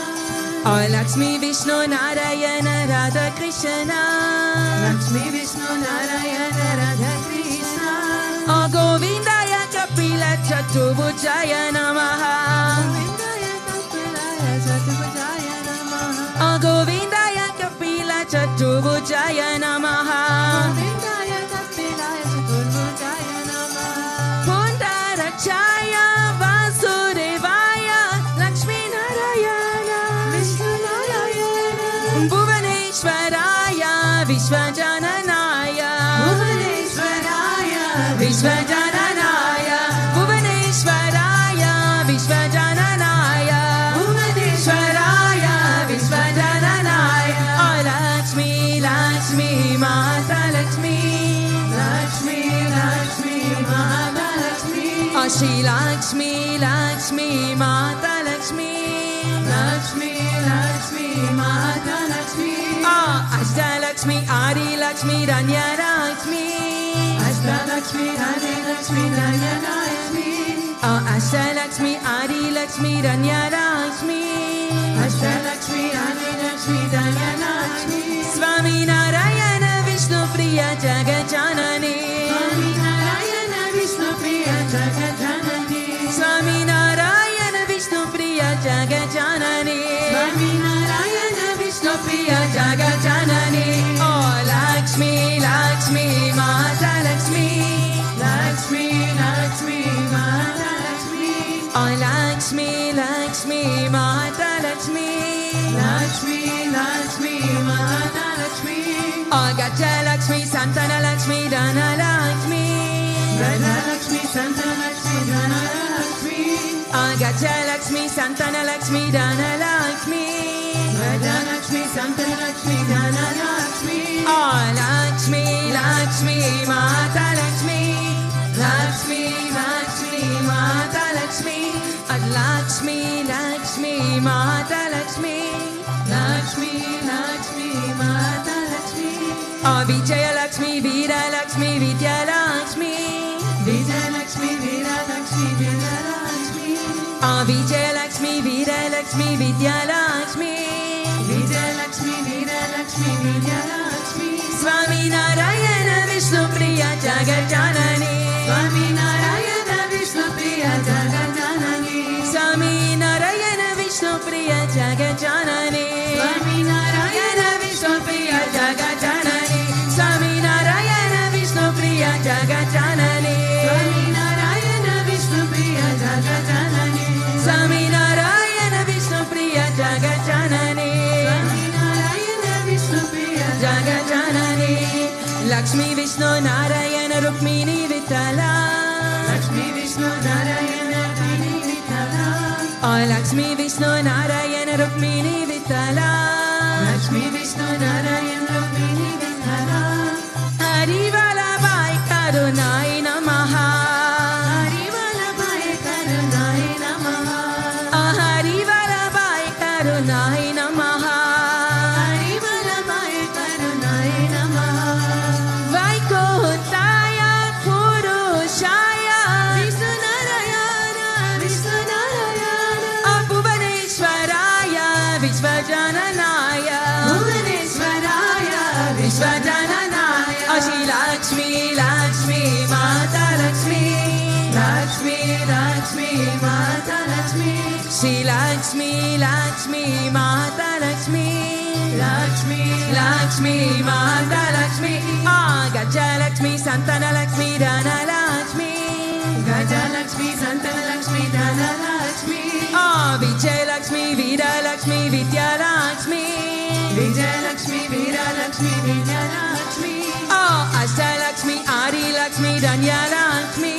Lakshmi Vishnu Narayana Radha Krishna, Lakshmi Vishnu Narayana Radha Krishna, Govindaya Kapila Chatubhujaya Namaha, Govindaya Kapilaya Chatubhujaya Namaha, Govindaya Kapila Chatubhujaya Namaha, Govindaya Kapilaya Chatubhujaya Namaha, Pundarakshaya Vasudevaya Lakshmi Narayana, Vishnu Narayana, Bhuvaneshwaraya Vishwajananaya, Bhuvaneshwaraya, Vishwajananaya, Bhuvaneshwaraya Vishwajananaya, Bhuvaneshwaraya, Vishwajananaya, Lakshmi, Lakshmi, Mata Lakshmi, Lakshmi, Lakshmi, Mata Lakshmi, Shri Lakshmi, Lakshmi, Mata Lakshmi, Lakshmi, Lakshmi, Mata Lakshmi, Ashtalakshmi, Adi Lakshmi, Ranya Lakshmi, Ashtalakshmi, Adi Lakshmi, Ranya Lakshmi, Ashtalakshmi, Adi Lakshmi, Ranya Lakshmi, Ashtalakshmi, Adi Lakshmi, Ranya Lakshmi, Swami Narayana Vishnu Priya Jagat Janani, Swami Narayana Vishnu Priya Jagat Janani, Swami Narayana Vishnu Priya Jagat Janani, Swami Narayana Vishnu Priya Jagat Janani, Lakshmi, Lakshmi, Mata Lakshmi, Lakshmi, Lakshmi, Mata Lakshmi, Lakshmi, Lakshmi, Mata Lakshmi, Lakshmi, Lakshmi, Mata Lakshmi, Gaja Lakshmi, Santana Lakshmi, Dana Lakshmi, Gaja Lakshmi, Santana Lakshmi, Dana Lakshmi, Gaja Lakshmi, Santana Lakshmi, Dana Lakshmi, Gaja Lakshmi, Santana Lakshmi, Dana Lakshmi, Lakshmi, Lakshmi, Mata Lakshmi, Lakshmi, Lakshmi, Mata Lakshmi, Lakshmi, Lakshmi, Mata Lakshmi, Lakshmi, Lakshmi, Mata Lakshmi, Vijaya Lakshmi, Veera Lakshmi, Vidya Lakshmi, Vijaya Lakshmi, Veera Lakshmi, Vidya Lakshmi, Vijaya Lakshmi, Veera Lakshmi, Vidya Lakshmi, Vijaya Lakshmi, Veera Lakshmi, Vidya Lakshmi, Swami Narayana Vishnu Priya Jagat Janani, Swami Narayana Vishnu Priya Jagat Janani, Swami Narayana Vishnu Priya Jagat Janani, Swami Narayana Vishnu Priya Jagat Janani, Swami Narayana Vishnu Priya Jagat Janani, Swami Narayana Vishnu Priya Jagat Janani, Swami Narayana Vishnu Priya Jagat Janani, Swami Narayana Vishnu Priya Jagat Janani, Lakshmi Vishnu Narayana Rukmini Vitala, Lakshmi Vishnu Narayana Rukmini Vitala, Lakshmi Vishnu Narayana Rukmini Vitala, Lakshmi Vishnu Narayana Rukmini Vitala, Hari Vallabhai Karunai Namaha, Hari Vallabhai Karunai Namaha, Hari Vallabhai Karunai Karunai Namaha. Harivalamaya Karunai Namaha. Vaikuntaya Purushaya Vishwanarayana Vishwanarayana Abhuvaneshwaraya Vishwajananaya Bhuvaneshwaraya Vishwajananaya Ashi Lakshmi Lakshmi Mata Lakshmi Lakshmi Lakshmi Mata Lakshmi Shri Lakshmi Lakshmi Mata Lakshmi Lakshmi Lakshmi Mata Lakshmi Gaja Lakshmi Santana Lakshmi Dana Lakshmi Gaja Lakshmi Santana Lakshmi Dana Lakshmi Vijay Lakshmi Vida Lakshmi Vidya Lakshmi Vijay Lakshmi Veera Lakshmi Vidya Lakshmi Ashta Lakshmi Adi Lakshmi Danya Lakshmi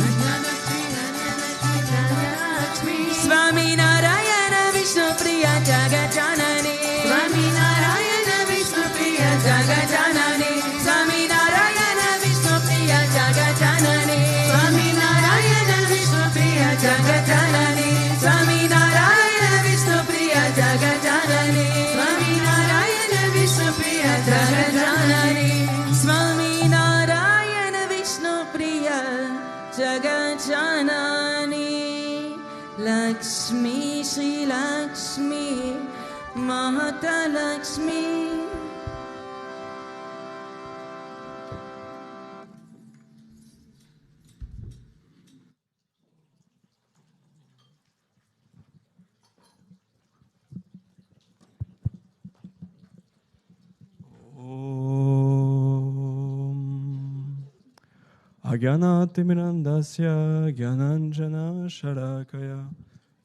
Ganya Lakshmi Ganya Lakshmi Ganya Lakshmi Swami Narayana Vishnu Priya Jagat Janani Swami Narayana Vishnu Priya Jagat Janani Swami Narayana Vishnu Priya Jagat Janani Swami Narayana Vishnu Priya Jagat Janani Swami Narayana Vishnu Priya Jagat Janani Swami Narayana Vishnu Priya Jagat Janani Swami Narayana Vishnu Priya Jagat Janani Lakshmi Shri Lakshmi Mahata Lakshmi Agyanatimirandasya Gyananjana Sharakaya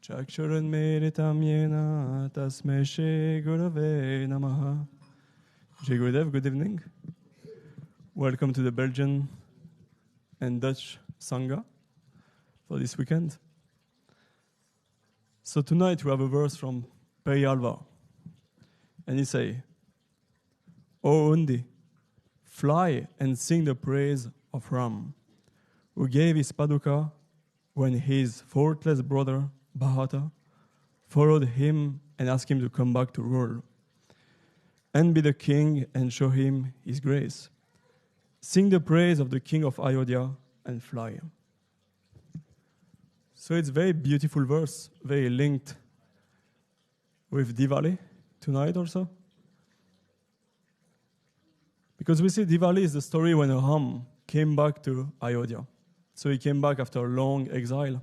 Chakshuranmeritam Yena Tasme Shri Gurave Namaha. Jai Gurudev, good evening. Welcome to the Belgian and Dutch Sangha for this weekend. So tonight we have a verse from Pei Alva. And he say, O Undi, fly and sing the praise of Ram, who gave his paduka when his faultless brother Bharata followed him and asked him to come back to rule and be the king and show him his grace. Sing the praise of the king of Ayodhya and fly. So it's a very beautiful verse, very linked with Diwali tonight also. Because we see Diwali is the story when Ram came back to Ayodhya. So he came back after a long exile.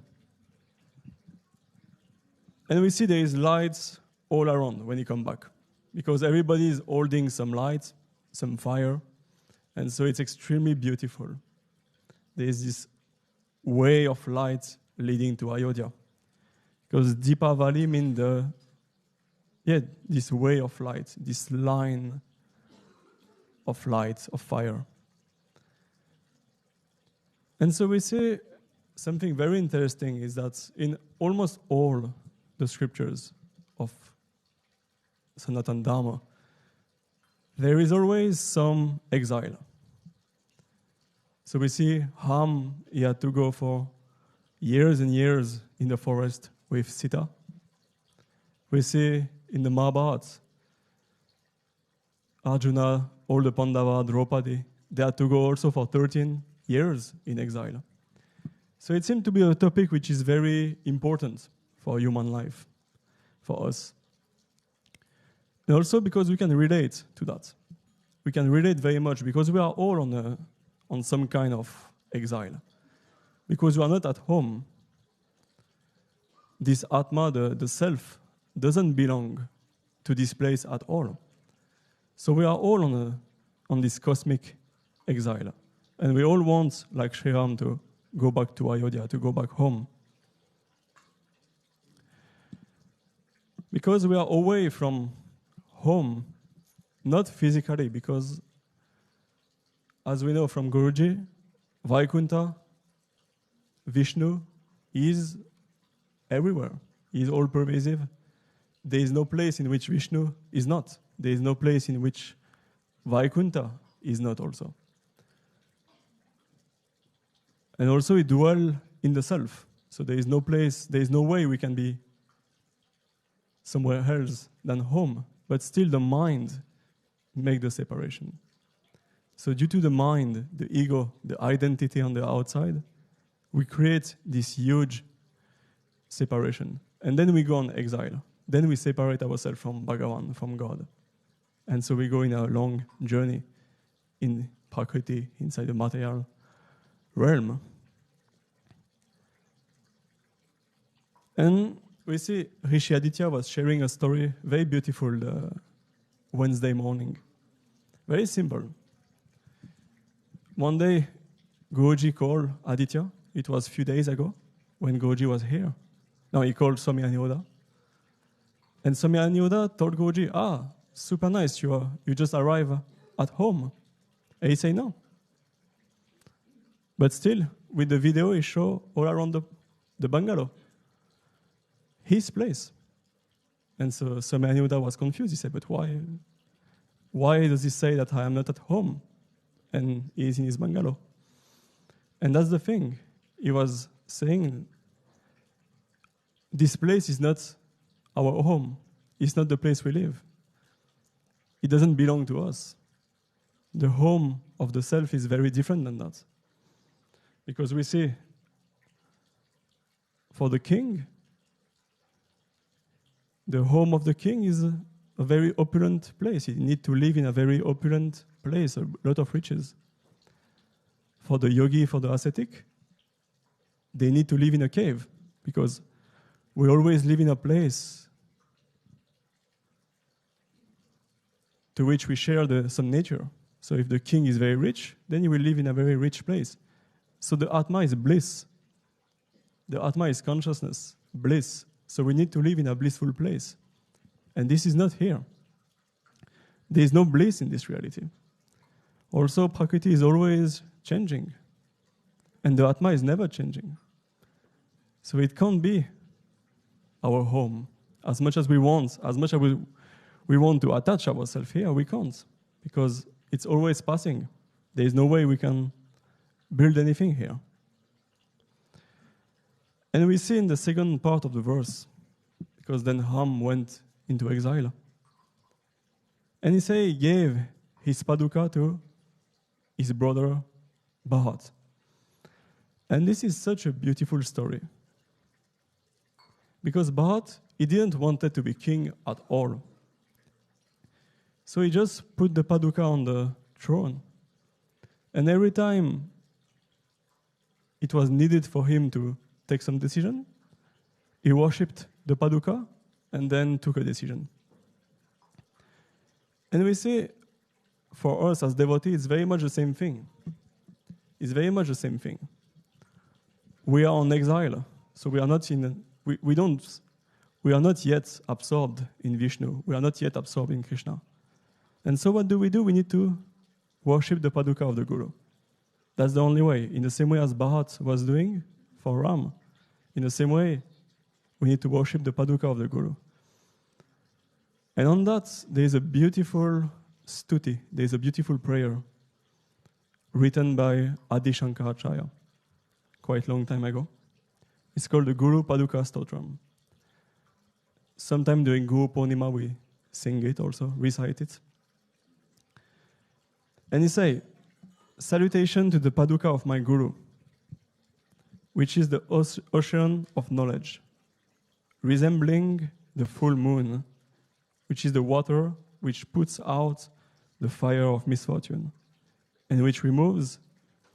And we see there is lights all around when he come back. Because everybody is holding some lights, some fire. And so it's extremely beautiful. There is this way of light leading to Ayodhya. Because Deepavali means this way of light, this line of light, of fire. And so we see something very interesting is that in almost all the scriptures of Sanatana Dharma, there is always some exile. So we see Ram, he had to go for years and years in the forest with Sita. We see in the Mahabharata, Arjuna, all the Pandava, Draupadi, they had to go also for 13 years in exile. So it seems to be a topic which is very important for human life, for us. And also because we can relate to that. We can relate very much because we are all on some kind of exile. Because we are not at home. This Atma, the self, doesn't belong to this place at all. So we are all on this cosmic exile. And we all want, like Sri Ram, to go back to Ayodhya, to go back home. Because we are away from home, not physically, because as we know from Guruji, Vaikuntha, Vishnu is everywhere. He is all-pervasive. There is no place in which Vishnu is not. There is no place in which Vaikuntha is not also. And also we dwell in the self. So there is no place, there is no way we can be somewhere else than home, but still the mind make the separation. So due to the mind, the ego, the identity on the outside, we create this huge separation. And then we go on exile. Then we separate ourselves from Bhagavan, from God. And so we go in a long journey in Prakriti, inside the material realm. And we see Rishi Aditya was sharing a story, very beautiful, Wednesday morning. Very simple. One day, Guruji called Aditya. It was a few days ago when Guruji was here. Now he called Swami Aniuddha. And Swami Aniuddha told Guruji, super nice, you just arrived at home. And he said no. But still, with the video, he showed all around the bungalow. His place. And so Swami Aniuddha was confused. He said, but why? Why does he say that I am not at home? And he is in his bungalow. And that's the thing. He was saying, this place is not our home. It's not the place we live. It doesn't belong to us. The home of the self is very different than that. Because we see, for the king, the home of the king is a very opulent place. You need to live in a very opulent place, a lot of riches. For the yogi, for the ascetic, they need to live in a cave because we always live in a place to which we share some nature. So if the king is very rich, then he will live in a very rich place. So the Atma is bliss. The Atma is consciousness, bliss. So we need to live in a blissful place. And this is not here. There is no bliss in this reality. Also, Prakriti is always changing. And the Atma is never changing. So it can't be our home. As much as we want, as much as we want to attach ourselves here, we can't. Because it's always passing. There is no way we can build anything here. And we see in the second part of the verse, because then Ham went into exile. And he gave his paduka to his brother Bharat. And this is such a beautiful story. Because Bharat, he didn't want to be king at all. So he just put the paduka on the throne. And every time it was needed for him to take some decision, he worshipped the paduka and then took a decision. And we see, for us as devotees, it's very much the same thing. It's very much the same thing. We are on exile, so we are not we are not yet absorbed in Vishnu. We are not yet absorbed in Krishna. And so what do? We need to worship the paduka of the Guru. That's the only way. In the same way as Bharat was doing for Ram, in the same way, we need to worship the paduka of the Guru. And on that, there is a beautiful stuti, there is a beautiful prayer written by Adi Shankaracharya quite a long time ago. It's called the Guru Paduka Stotram. Sometime during Guru Purnima, we sing it also, recite it. And he say, salutation to the paduka of my Guru, which is the ocean of knowledge, resembling the full moon, which is the water which puts out the fire of misfortune, and which removes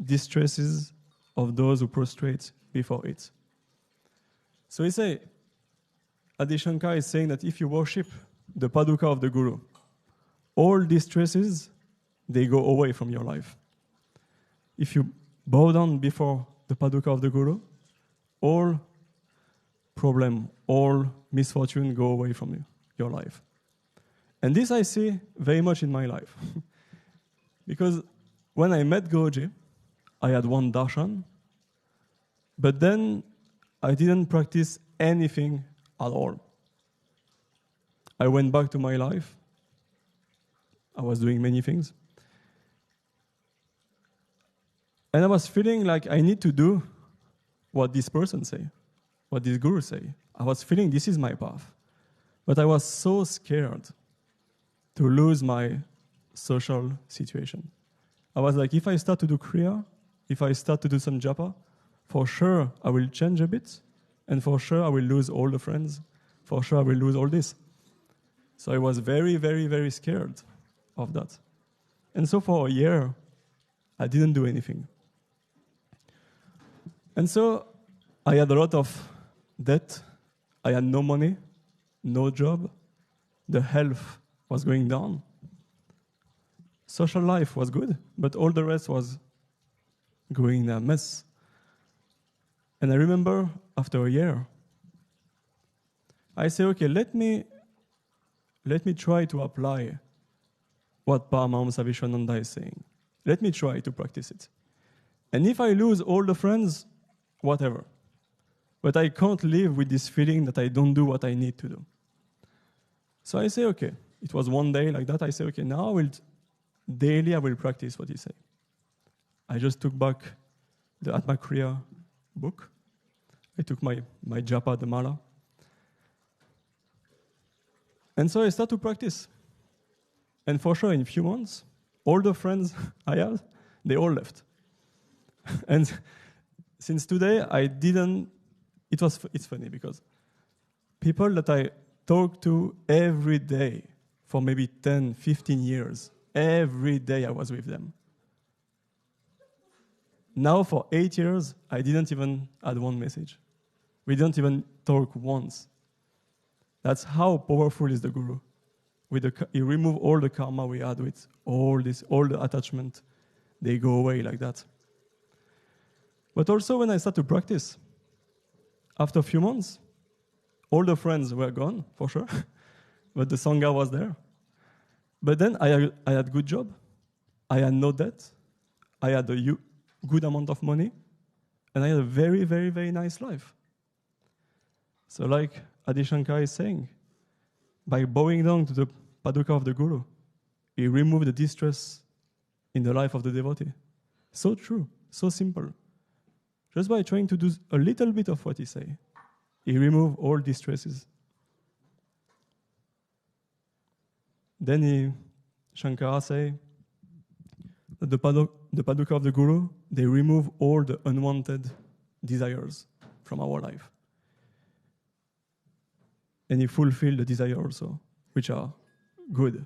distresses of those who prostrate before it. So he say, Adi Shankar is saying that if you worship the paduka of the Guru, all distresses, they go away from your life. If you bow down before the paduka of the Guru, all problem, all misfortune go away from your life. And this I see very much in my life. Because when I met Guruji, I had one darshan, but then I didn't practice anything at all. I went back to my life. I was doing many things. And I was feeling like I need to do what this person say, what this guru say. I was feeling this is my path. But I was so scared to lose my social situation. I was like, if I start to do Kriya, if I start to do some japa, for sure I will change a bit, and for sure I will lose all the friends. For sure I will lose all this. So I was very, very, very scared of that. And so for a year, I didn't do anything. And so I had a lot of debt. I had no money, no job. The health was going down. Social life was good, but all the rest was going in a mess. And I remember after a year, I say, okay, let me try to apply what Paramahamsa Vishwananda is saying. Let me try to practice it. And if I lose all the friends, whatever. But I can't live with this feeling that I don't do what I need to do. So I say, okay, it was one day like that. I say, okay, now daily I will practice what he say. I just took back the Atma Kriya book. I took my japa, the mala. And so I start to practice. And for sure, in a few months, all the friends I had, they all left. And since today, it's funny because people that I talk to every day for maybe 10, 15 years, every day I was with them. Now for 8 years, I didn't even add one message. We don't even talk once. That's how powerful is the Guru. He remove all the karma we had with all the attachment. They go away like that. But also when I start to practice, after a few months, all the friends were gone, for sure. But the Sangha was there. But then I had good job. I had no debt. I had a good amount of money. And I had a very, very, very nice life. So like Adi Shankar is saying, by bowing down to the Paduka of the Guru, he removed the distress in the life of the devotee. So true, so simple. Just by trying to do a little bit of what he say, he removed all distresses. Then Shankara say that the Paduka of the Guru, they remove all the unwanted desires from our life. And he fulfill the desire also, which are good.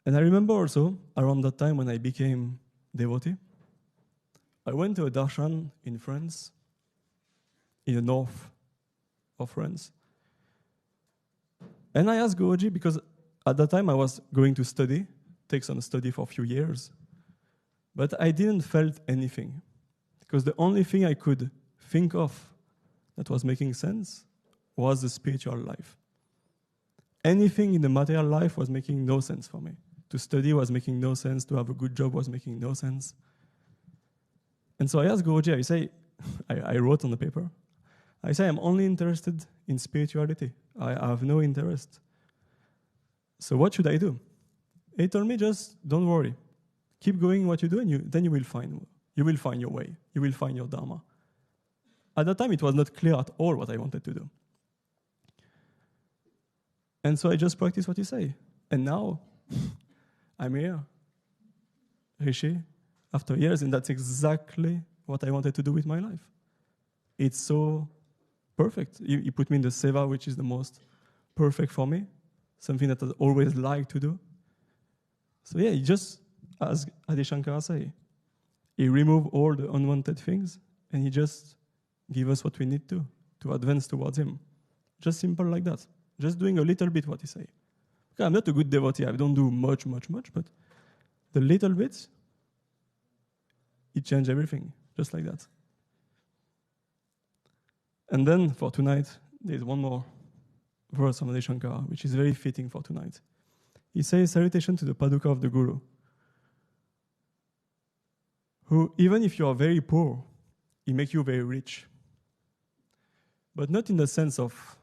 And I remember also, around that time when I became devotee, I went to a Darshan in France, in the north of France. And I asked Guruji, because at that time I was going to study, take some study for a few years, but I didn't felt anything. Because the only thing I could think of that was making sense was the spiritual life. Anything in the material life was making no sense for me. To study was making no sense, to have a good job was making no sense. And so I asked Guruji, I say, I wrote on the paper, I say, I'm only interested in spirituality. I have no interest. So what should I do? He told me, just don't worry. Keep going what you do, and then you will find your way. You will find your Dharma. At that time, it was not clear at all what I wanted to do. And so I just practiced what he say. And now, I'm here, Rishi, after years, and that's exactly what I wanted to do with my life. It's so perfect. He put me in the seva, which is the most perfect for me, something that I always like to do. So yeah, he just, as Adi Shankara say, he removed all the unwanted things, and he just give us what we need to advance towards him. Just simple like that. Just doing a little bit what he say. Okay, I'm not a good devotee. I don't do much, but the little bits, it changed everything, just like that. And then for tonight, there's one more verse from Adi Shankara, which is very fitting for tonight. He says, salutation to the Paduka of the Guru, who, even if you are very poor, he makes you very rich. But not in the sense of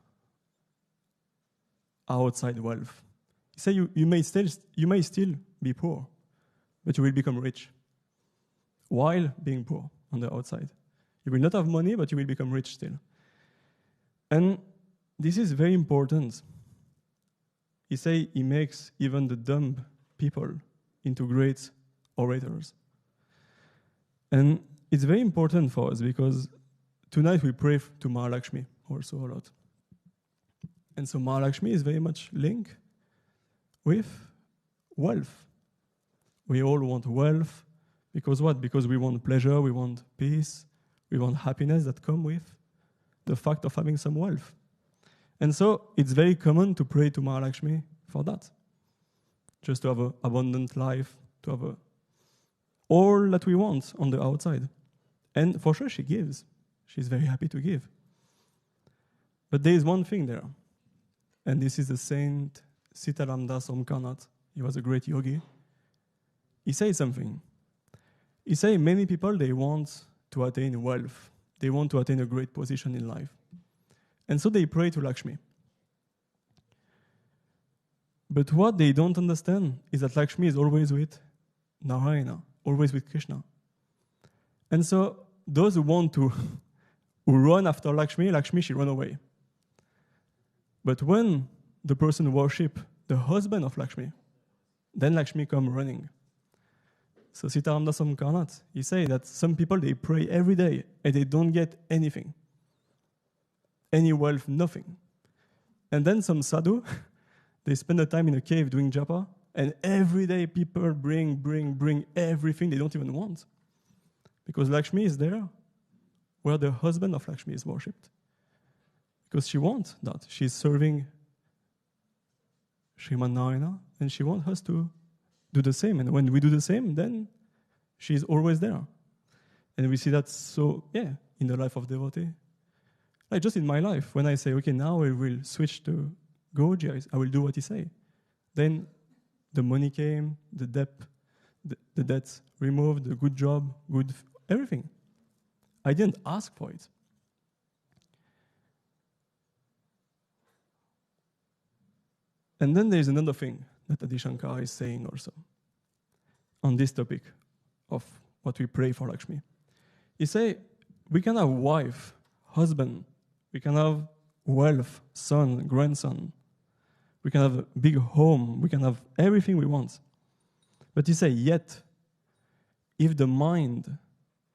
outside wealth. He said you may still be poor, but you will become rich while being poor on the outside. You will not have money, but you will become rich still. And this is very important. He say he makes even the dumb people into great orators. And it's very important for us because tonight we pray to Mahalakshmi also a lot. And so Mahalakshmi is very much linked with wealth. We all want wealth because what? Because we want pleasure, we want peace, we want happiness that come with the fact of having some wealth. And so it's very common to pray to Mahalakshmi for that. Just to have an abundant life, to have all that we want on the outside. And for sure she gives. She's very happy to give. But there is one thing there. And this is the Saint Sitaramdas Omkarnath. He was a great yogi. He says something. He says many people, they want to attain wealth. They want to attain a great position in life. And so they pray to Lakshmi. But what they don't understand is that Lakshmi is always with Narayana, always with Krishna. And so those who want to who run after Lakshmi, Lakshmi, she run away. But when the person worship the husband of Lakshmi, then Lakshmi come running. So Sitaramdas Omkarnath, he say that some people, they pray every day and they don't get anything. Any wealth, nothing. And then some sadhu, they spend the time in a cave doing japa, and every day people bring everything they don't even want. Because Lakshmi is there where the husband of Lakshmi is worshipped. Because she wants that. She's serving Sriman Narayana, and she wants us to do the same. And when we do the same, then she's always there. And we see that in the life of devotee. Like just in my life, when I say, okay, now I will switch to Goji, I will do what he say. Then the money came, the debts removed, the good job, everything. I didn't ask for it. And then there's another thing that Adi Shankara is saying also on this topic of what we pray for Lakshmi. He say, we can have wife, husband, we can have wealth, son, grandson, we can have a big home, we can have everything we want. But he say, yet, if the mind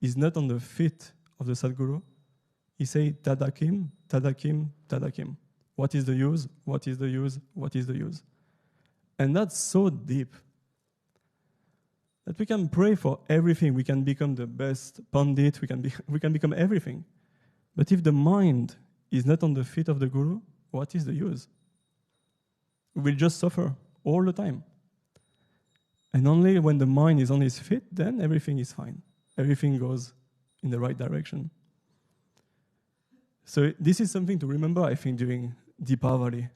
is not on the feet of the Sadguru, he say, tadakim, tadakim, tadakim. What is the use? What is the use? What is the use? And that's so deep that we can pray for everything. We can become the best pandit. We can become everything. But if the mind is not on the feet of the Guru, what is the use? We will just suffer all the time. And only when the mind is on his feet, then everything is fine. Everything goes in the right direction. So this is something to remember, I think, during Diwali,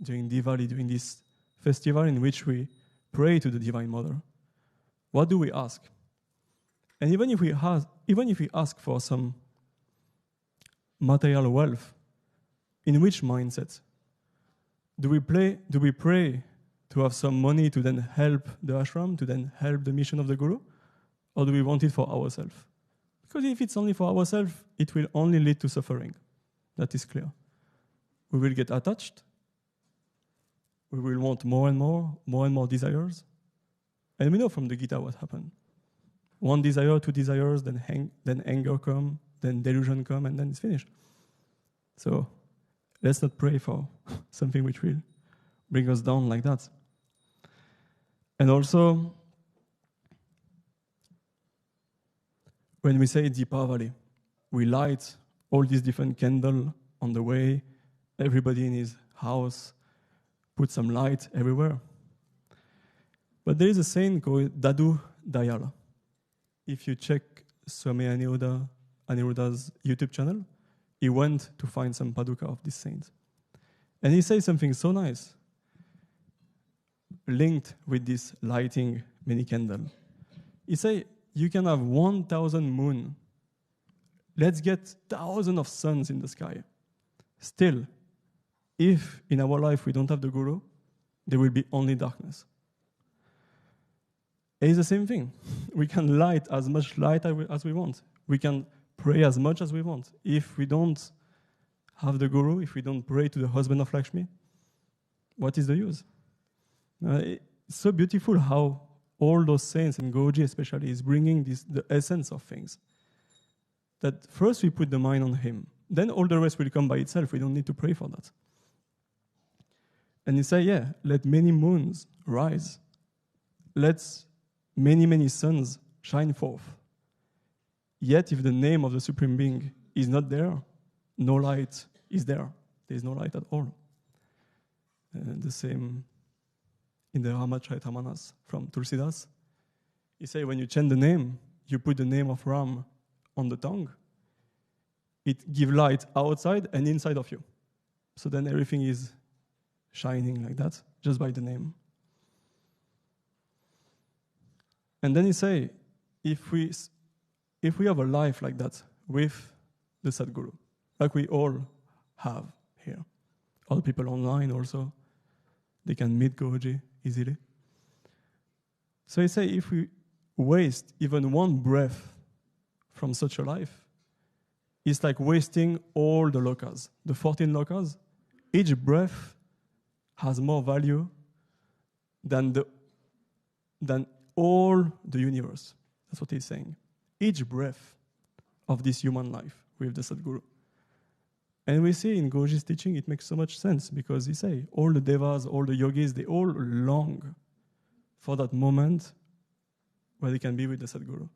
during this festival in which we pray to the Divine Mother. What do we ask? And even if we ask for some material wealth, in which mindset? Do we pray to have some money to then help the ashram, to then help the mission of the Guru? Or do we want it for ourselves? Because if it's only for ourselves, it will only lead to suffering. That is clear. We will get attached. We will want more and more desires. And we know from the Gita what happened. One desire, two desires, then anger come, then delusion come, and then it's finished. So let's not pray for something which will bring us down like that. And also, when we say Deepavali, we light all these different candles on the way, everybody in his house put some light everywhere. But there is a saint called Dadu Dayala. If you check Swami Aniruddha's YouTube channel, he went to find some paduka of this saint. And he says something so nice, linked with this lighting many candles. He say, you can have 1,000 moon. Let's get thousands of suns in the sky. Still, if in our life we don't have the Guru, there will be only darkness. It's the same thing. We can light as much light as we want. We can pray as much as we want. If we don't have the Guru, if we don't pray to the husband of Lakshmi, what is the use? It's so beautiful how all those saints, and Goji especially, is bringing the essence of things. That first we put the mind on him, then all the rest will come by itself. We don't need to pray for that. And you say, yeah, let many moons rise. Let many, many suns shine forth. Yet if the name of the Supreme Being is not there, no light is there. There is no light at all. The same in the Ramacharita from Tulsidas. He say when you chant the name, you put the name of Ram on the tongue. It gives light outside and inside of you. So then everything is shining like that, just by the name. And then he say, if we have a life like that with the Sadguru, like we all have here, all people online also, they can meet Guruji easily. So he say, if we waste even one breath from such a life, it's like wasting all the lokas, the 14 lokas. Each breath has more value than all the universe. That's what he's saying. Each breath of this human life with the Sadguru. And we see in Guruji's teaching, it makes so much sense because he say, all the devas, all the yogis, they all long for that moment where they can be with the Sadguru.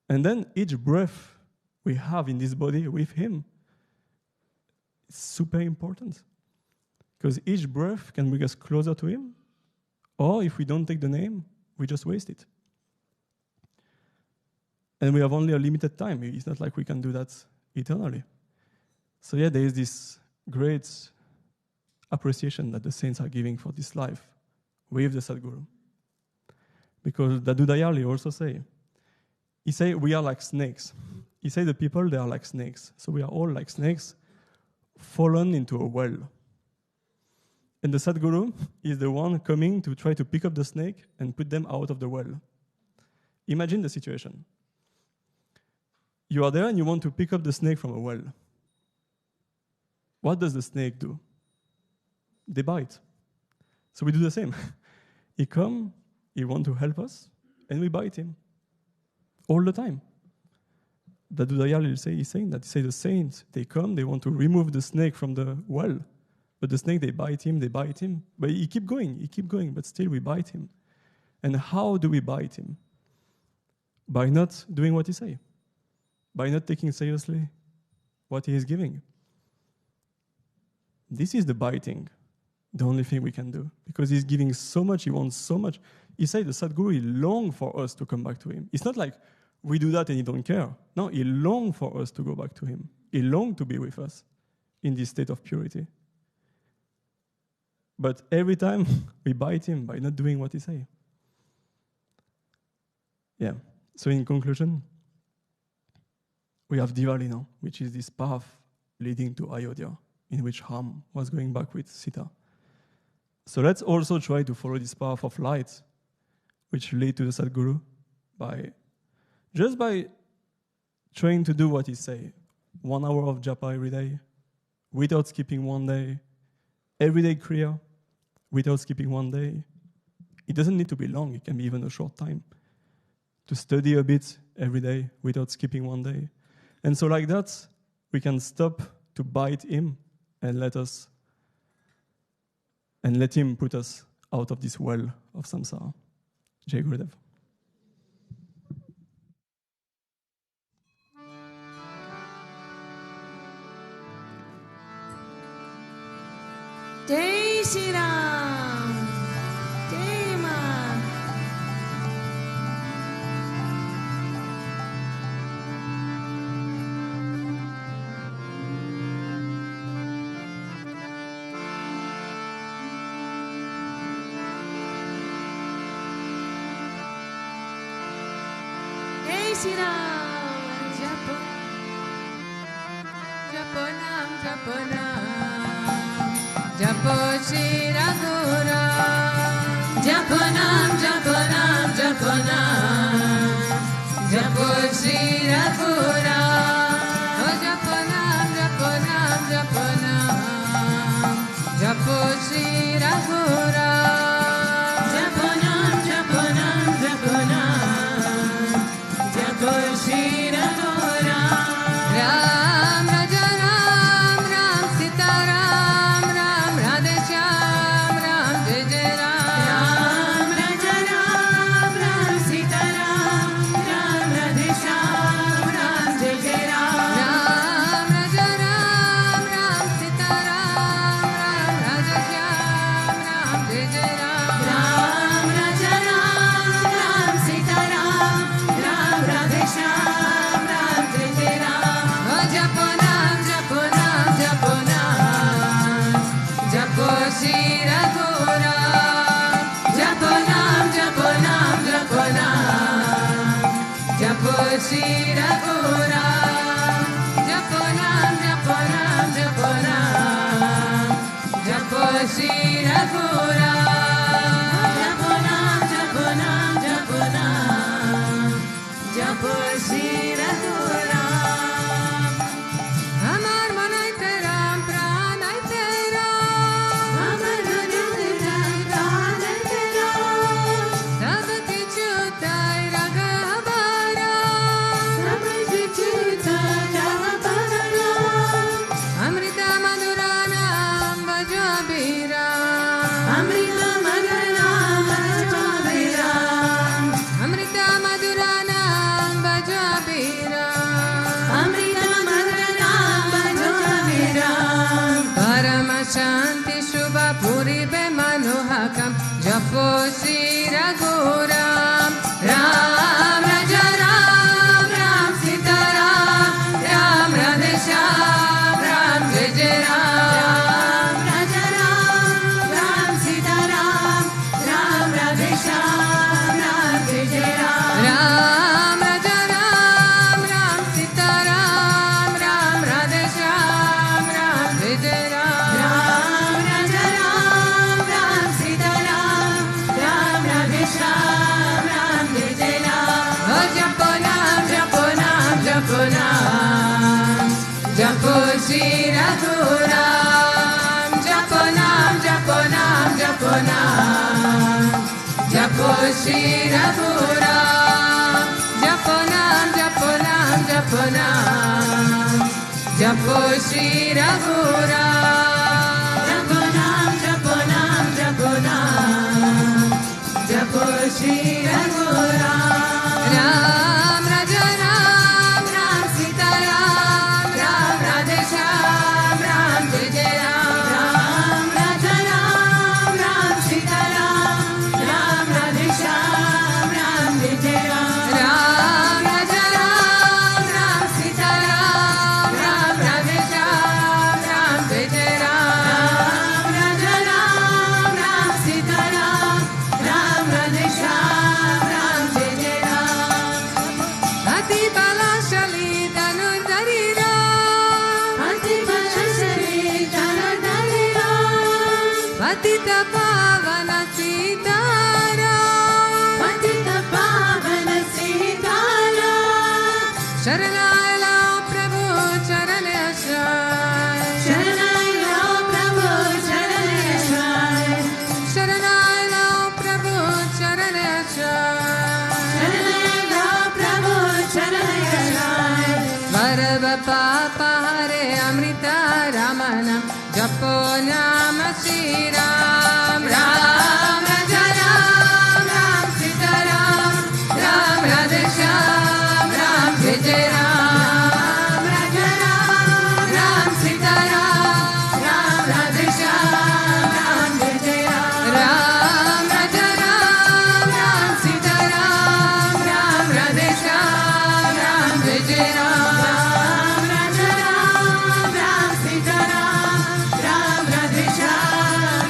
And then each breath we have in this body with him is super important. Because each breath can bring us closer to him, or if we don't take the name, we just waste it. And we have only a limited time. It's not like we can do that eternally. So yeah, there is this great appreciation that the saints are giving for this life with the Sadguru. Because Dadu Dayali also say, he say we are like snakes. He say the people, they are like snakes. So we are all like snakes fallen into a well. And the Sadguru is the one coming to try to pick up the snake and put them out of the well. Imagine the situation. You are there and you want to pick up the snake from a well. What does the snake do? They bite. So we do the same. He come, he want to help us, and we bite him. All the time. Dadu Dayal is saying that. He say the saints, they come, they want to remove the snake from the well. But the snake, they bite him. But he keep going, but still we bite him. And how do we bite him? By not doing what he say. By not taking seriously what he is giving. This is the biting, the only thing we can do. Because he's giving so much, he wants so much. He said the Sadguru, he long for us to come back to him. It's not like we do that and he don't care. No, he long for us to go back to him. He long to be with us in this state of purity. But every time we bite him by not doing what he say. Yeah. So in conclusion, we have Diwali now, which is this path leading to Ayodhya, in which Ram was going back with Sita. So let's also try to follow this path of light, which lead to the Sadguru, by trying to do what he say. 1 hour of japa every day, without skipping one day. Everyday kriya, without skipping one day. It doesn't need to be long, it can be even a short time. To study a bit every day, without skipping one day. And so like that, we can stop to bite him and let him put us out of this well of samsara. Jai Gurudev. Jai Shri Ram, Jai Ma. Jai Shri Ram, Japo, Japanam, Japanam, Japo Shri Raghuram, Japanam, Japanam, Japanam, Japo Shri Raghuram, oh Japanam, Japanam, Japanam. Shri Raghuram. Japo Nam, Japo Nam, Japo Nam, Japo Shri Raghuram. Ram Raja Ram, Ram Sita Ram, Ram Radhe Shyam, Ram Jai Jai Ram. Ram Raja Ram, Ram Sita Ram, Ram Radhe Shyam, Ram Jai Jai Ram. Ram Raja Ram, Ram Sita Ram, Ram Radhe Shyam, Ram Jai Jai Ram. Ram Raja Ram, Ram Sita Ram, Ram Radhe Shyam, Ram Jai Jai Ram. Oh Japo Nam, Japo Nam, Japo Nam, Japo Shri Raghuram. Japo Nam, Japo Nam, Japo Nam, Japo Shri Raghuram. Japo Nam, Japo Nam, Japo Nam, Japo Shri Raghuram. Japo Nam, Japo Nam, Japo Nam, Japo Shri Raghuram. Amar manai teram, pranai teram. Amar manai teram, pranai teram. Sab kichu tai raghavara. Sab kichu tai raghavara. Amrita madhuranam bhajabira. Amrita madhuranam bhajabira. Amrita madhuranam bhajabira. Amrita madhuranam bhajabira. Parama Shanti Shubha Puri Be Manohakam Japo Shri Raghuram. Ram Raja Ram, Ram Sita Ram, Ram Radhe Shyam, Ram Jai Jai Ram. Raja Ram, Ram Sita Ram, Ram Radhe Shyam, Ram Jai Jai Ram. Ram Raja Ram, Ram Sita Ram, Ram Radhe Shyam, Ram Jai Jai Ram. Ram Raja Ram, Ram Sita Ram, Ram Radhe Shyam, Ram Jai Jai Ram. Oh Japo Nam, Japo Nam, Japo Nam, Japo Shri Raghuram. Japo Nam, Japo Nam, Japo Nam, Japo Shri Raghuram. Japo Nam, Japo Nam, Japo Nam, Japo Shri Raghuram. Japo Nam, Japo Nam, Japo Nam, Japo Shri Raghuram. Ram Raja Ram, Ram Sita Ram, Ram Radhe Shyam, Ram Jai Jai Ram. Ram Raja Ram, Ram Sita Ram, Ram Radhe Shyam, Ram Jai Jai Ram. Ram Raja Ram, Ram Sita Ram, Ram Radhe Shyam, Ram Jai Jai Ram. Ram Raja Ram, Ram Sita Ram, Ram Radhe Shyam, Ram Jai Jai Ram. Ati Balashali Dhanurdhari Ram, Ati Balashali Dhanurdhari Ram, Patita Pavana Sita Ram, Patita Pavana Sita Ram. Sharanay lao Prabhu Charane Ashray. Sharanay lao Prabhu Charane Ashray. Sharanay lao Prabhu Charane Ashray. Sharanay lao Prabhu Charane Ashray. Varava Papa Hare Amrita Ramanam Japo Nama Shri Ram. Ram Raja Ram, Ram Sita Ram, Ram Radhe Shyam, Ram Jai Jai Ram. Raja Ram, Ram Sita Ram, Ram Radhe Shyam, Ram Jai Jai Ram. Ram Raja Ram, Ram Sita Ram, Ram Radhe Shyam, Ram Jai Jai Ram. Ram Raja Ram, Ram Sita Ram, Ram Radhe Shyam,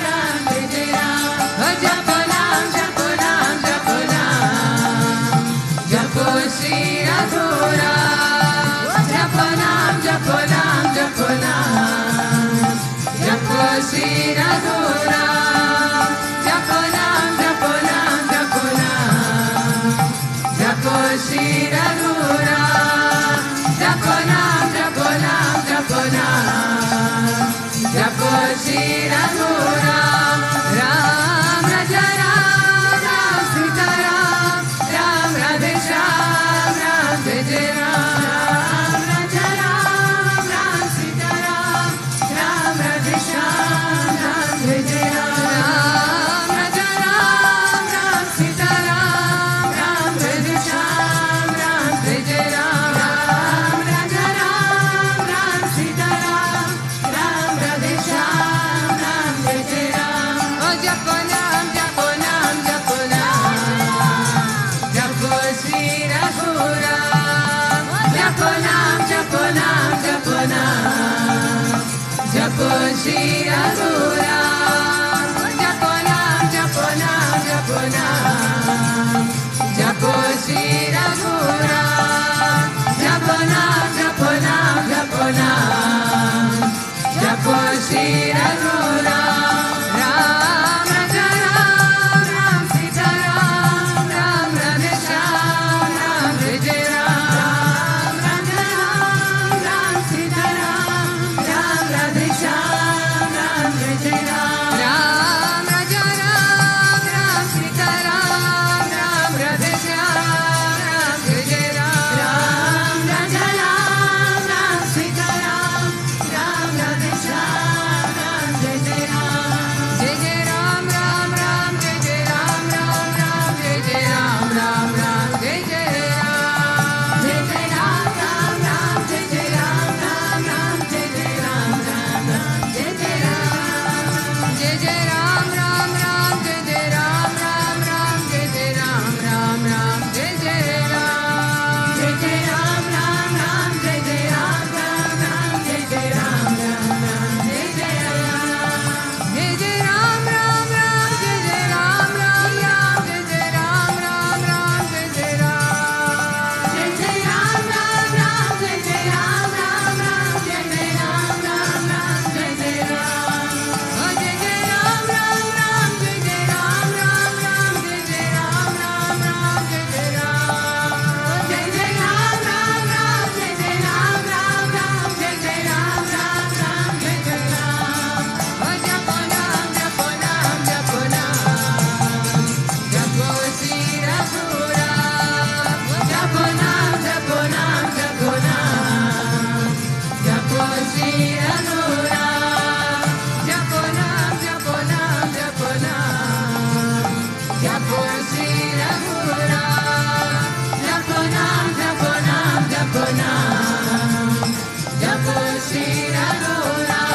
Japo Shri Raghuram, Japo Nam, Japo Nam, Japo Nam, Japo Shri Raghuram,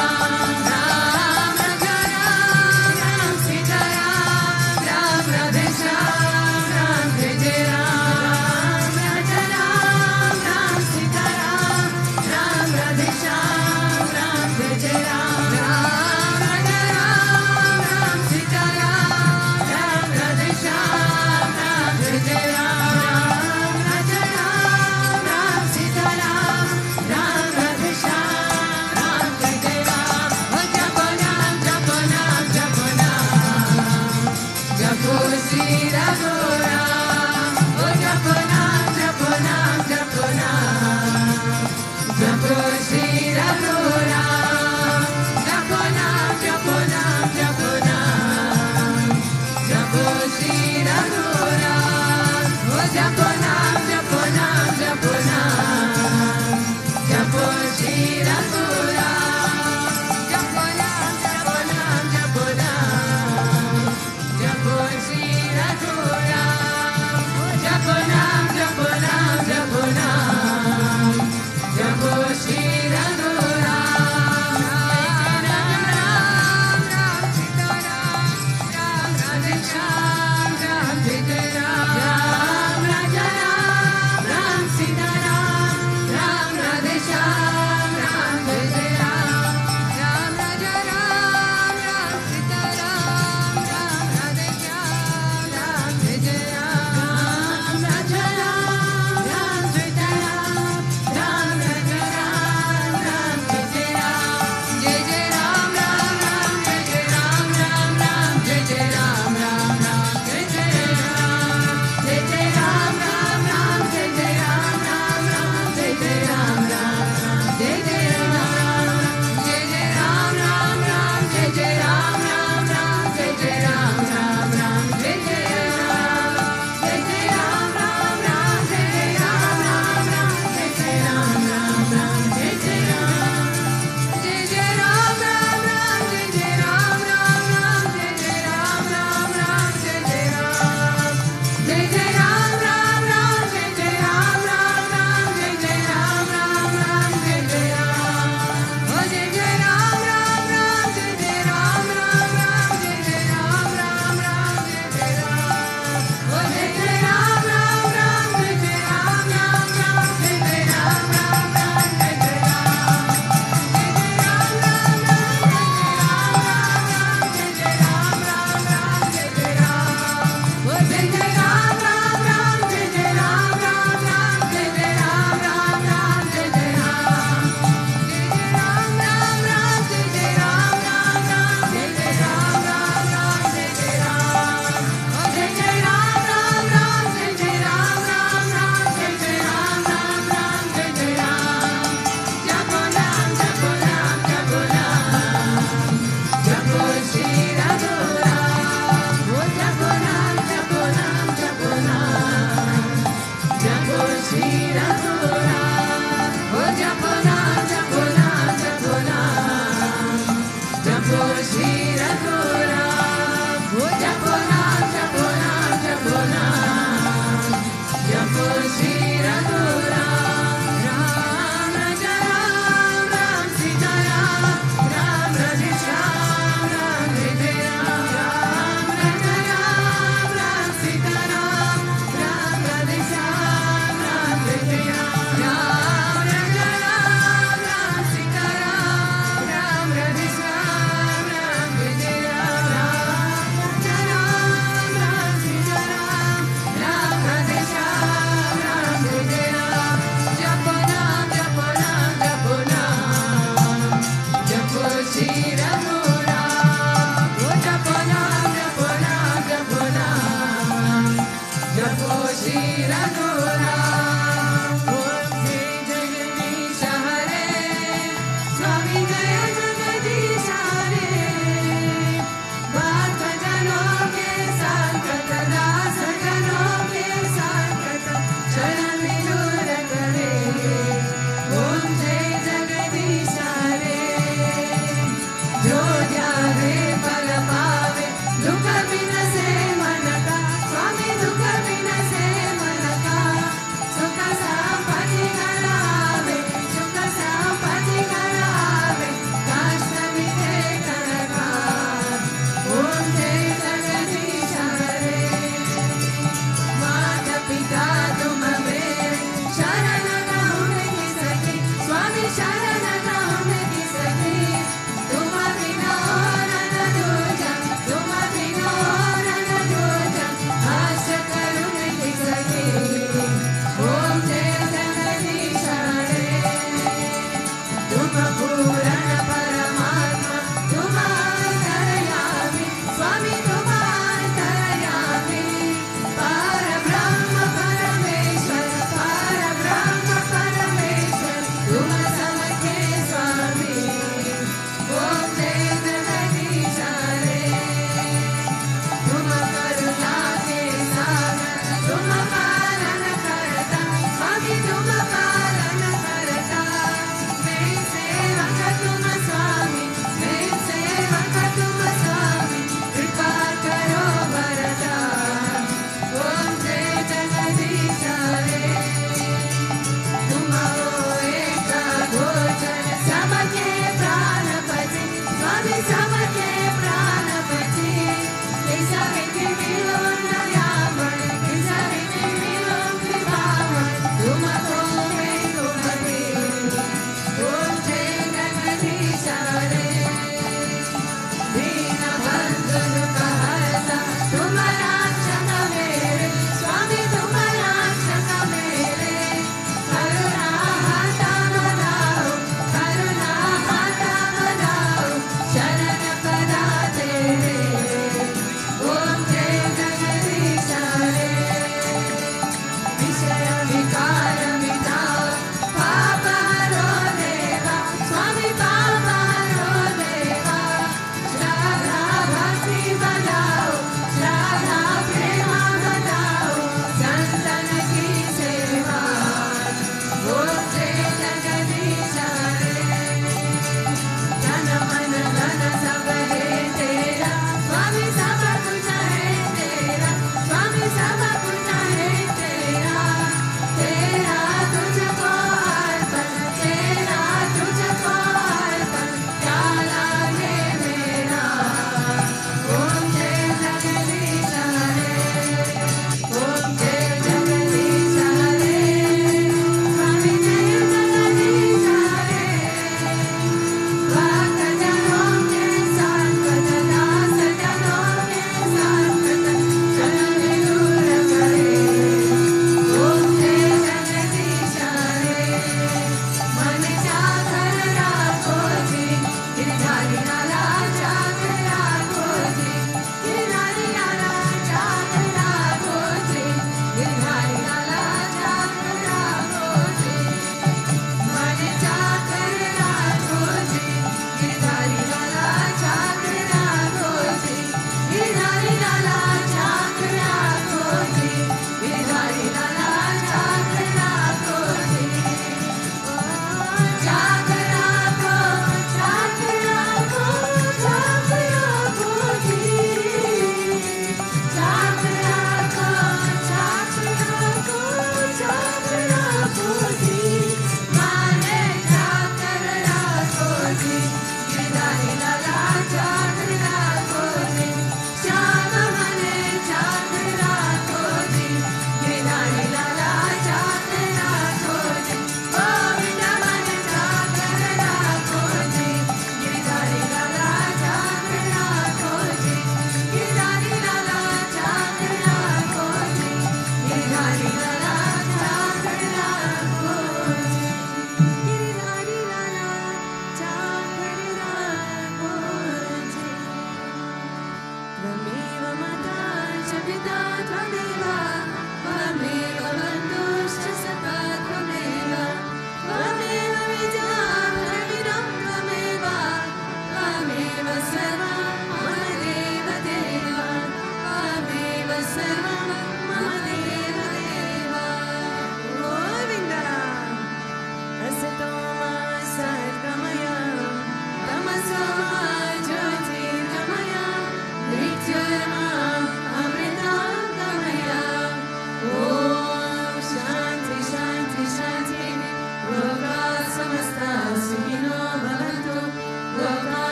Ram Raja Ram, Ram Sita Ram, Ram Radhe Shyam, Ram Jai Jai Ram, Raja Ram, Ram Sita Ram, Ram Radhe Shyam, Ram Jai Jai Ram, Ram Raja Ram, Ram Sita Ram, Ram Radhe Shyam.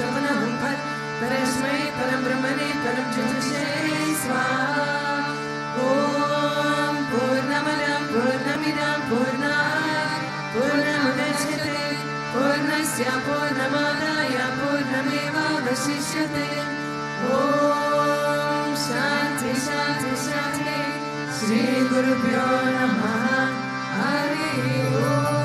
शमनहं फत् परस्मै परं ब्रह्मणे परं चतुष्टये स्वाहा ॐ पूर्णमदं पूर्णमिदं पूर्णात् पूर्णमुदच्यते पूर्णस्य पूर्णमादाय पूर्णमेवावशिष्यते ॐ शान्ति शान्ति शान्ति श्री गुरुभ्यो नमः हरि ओम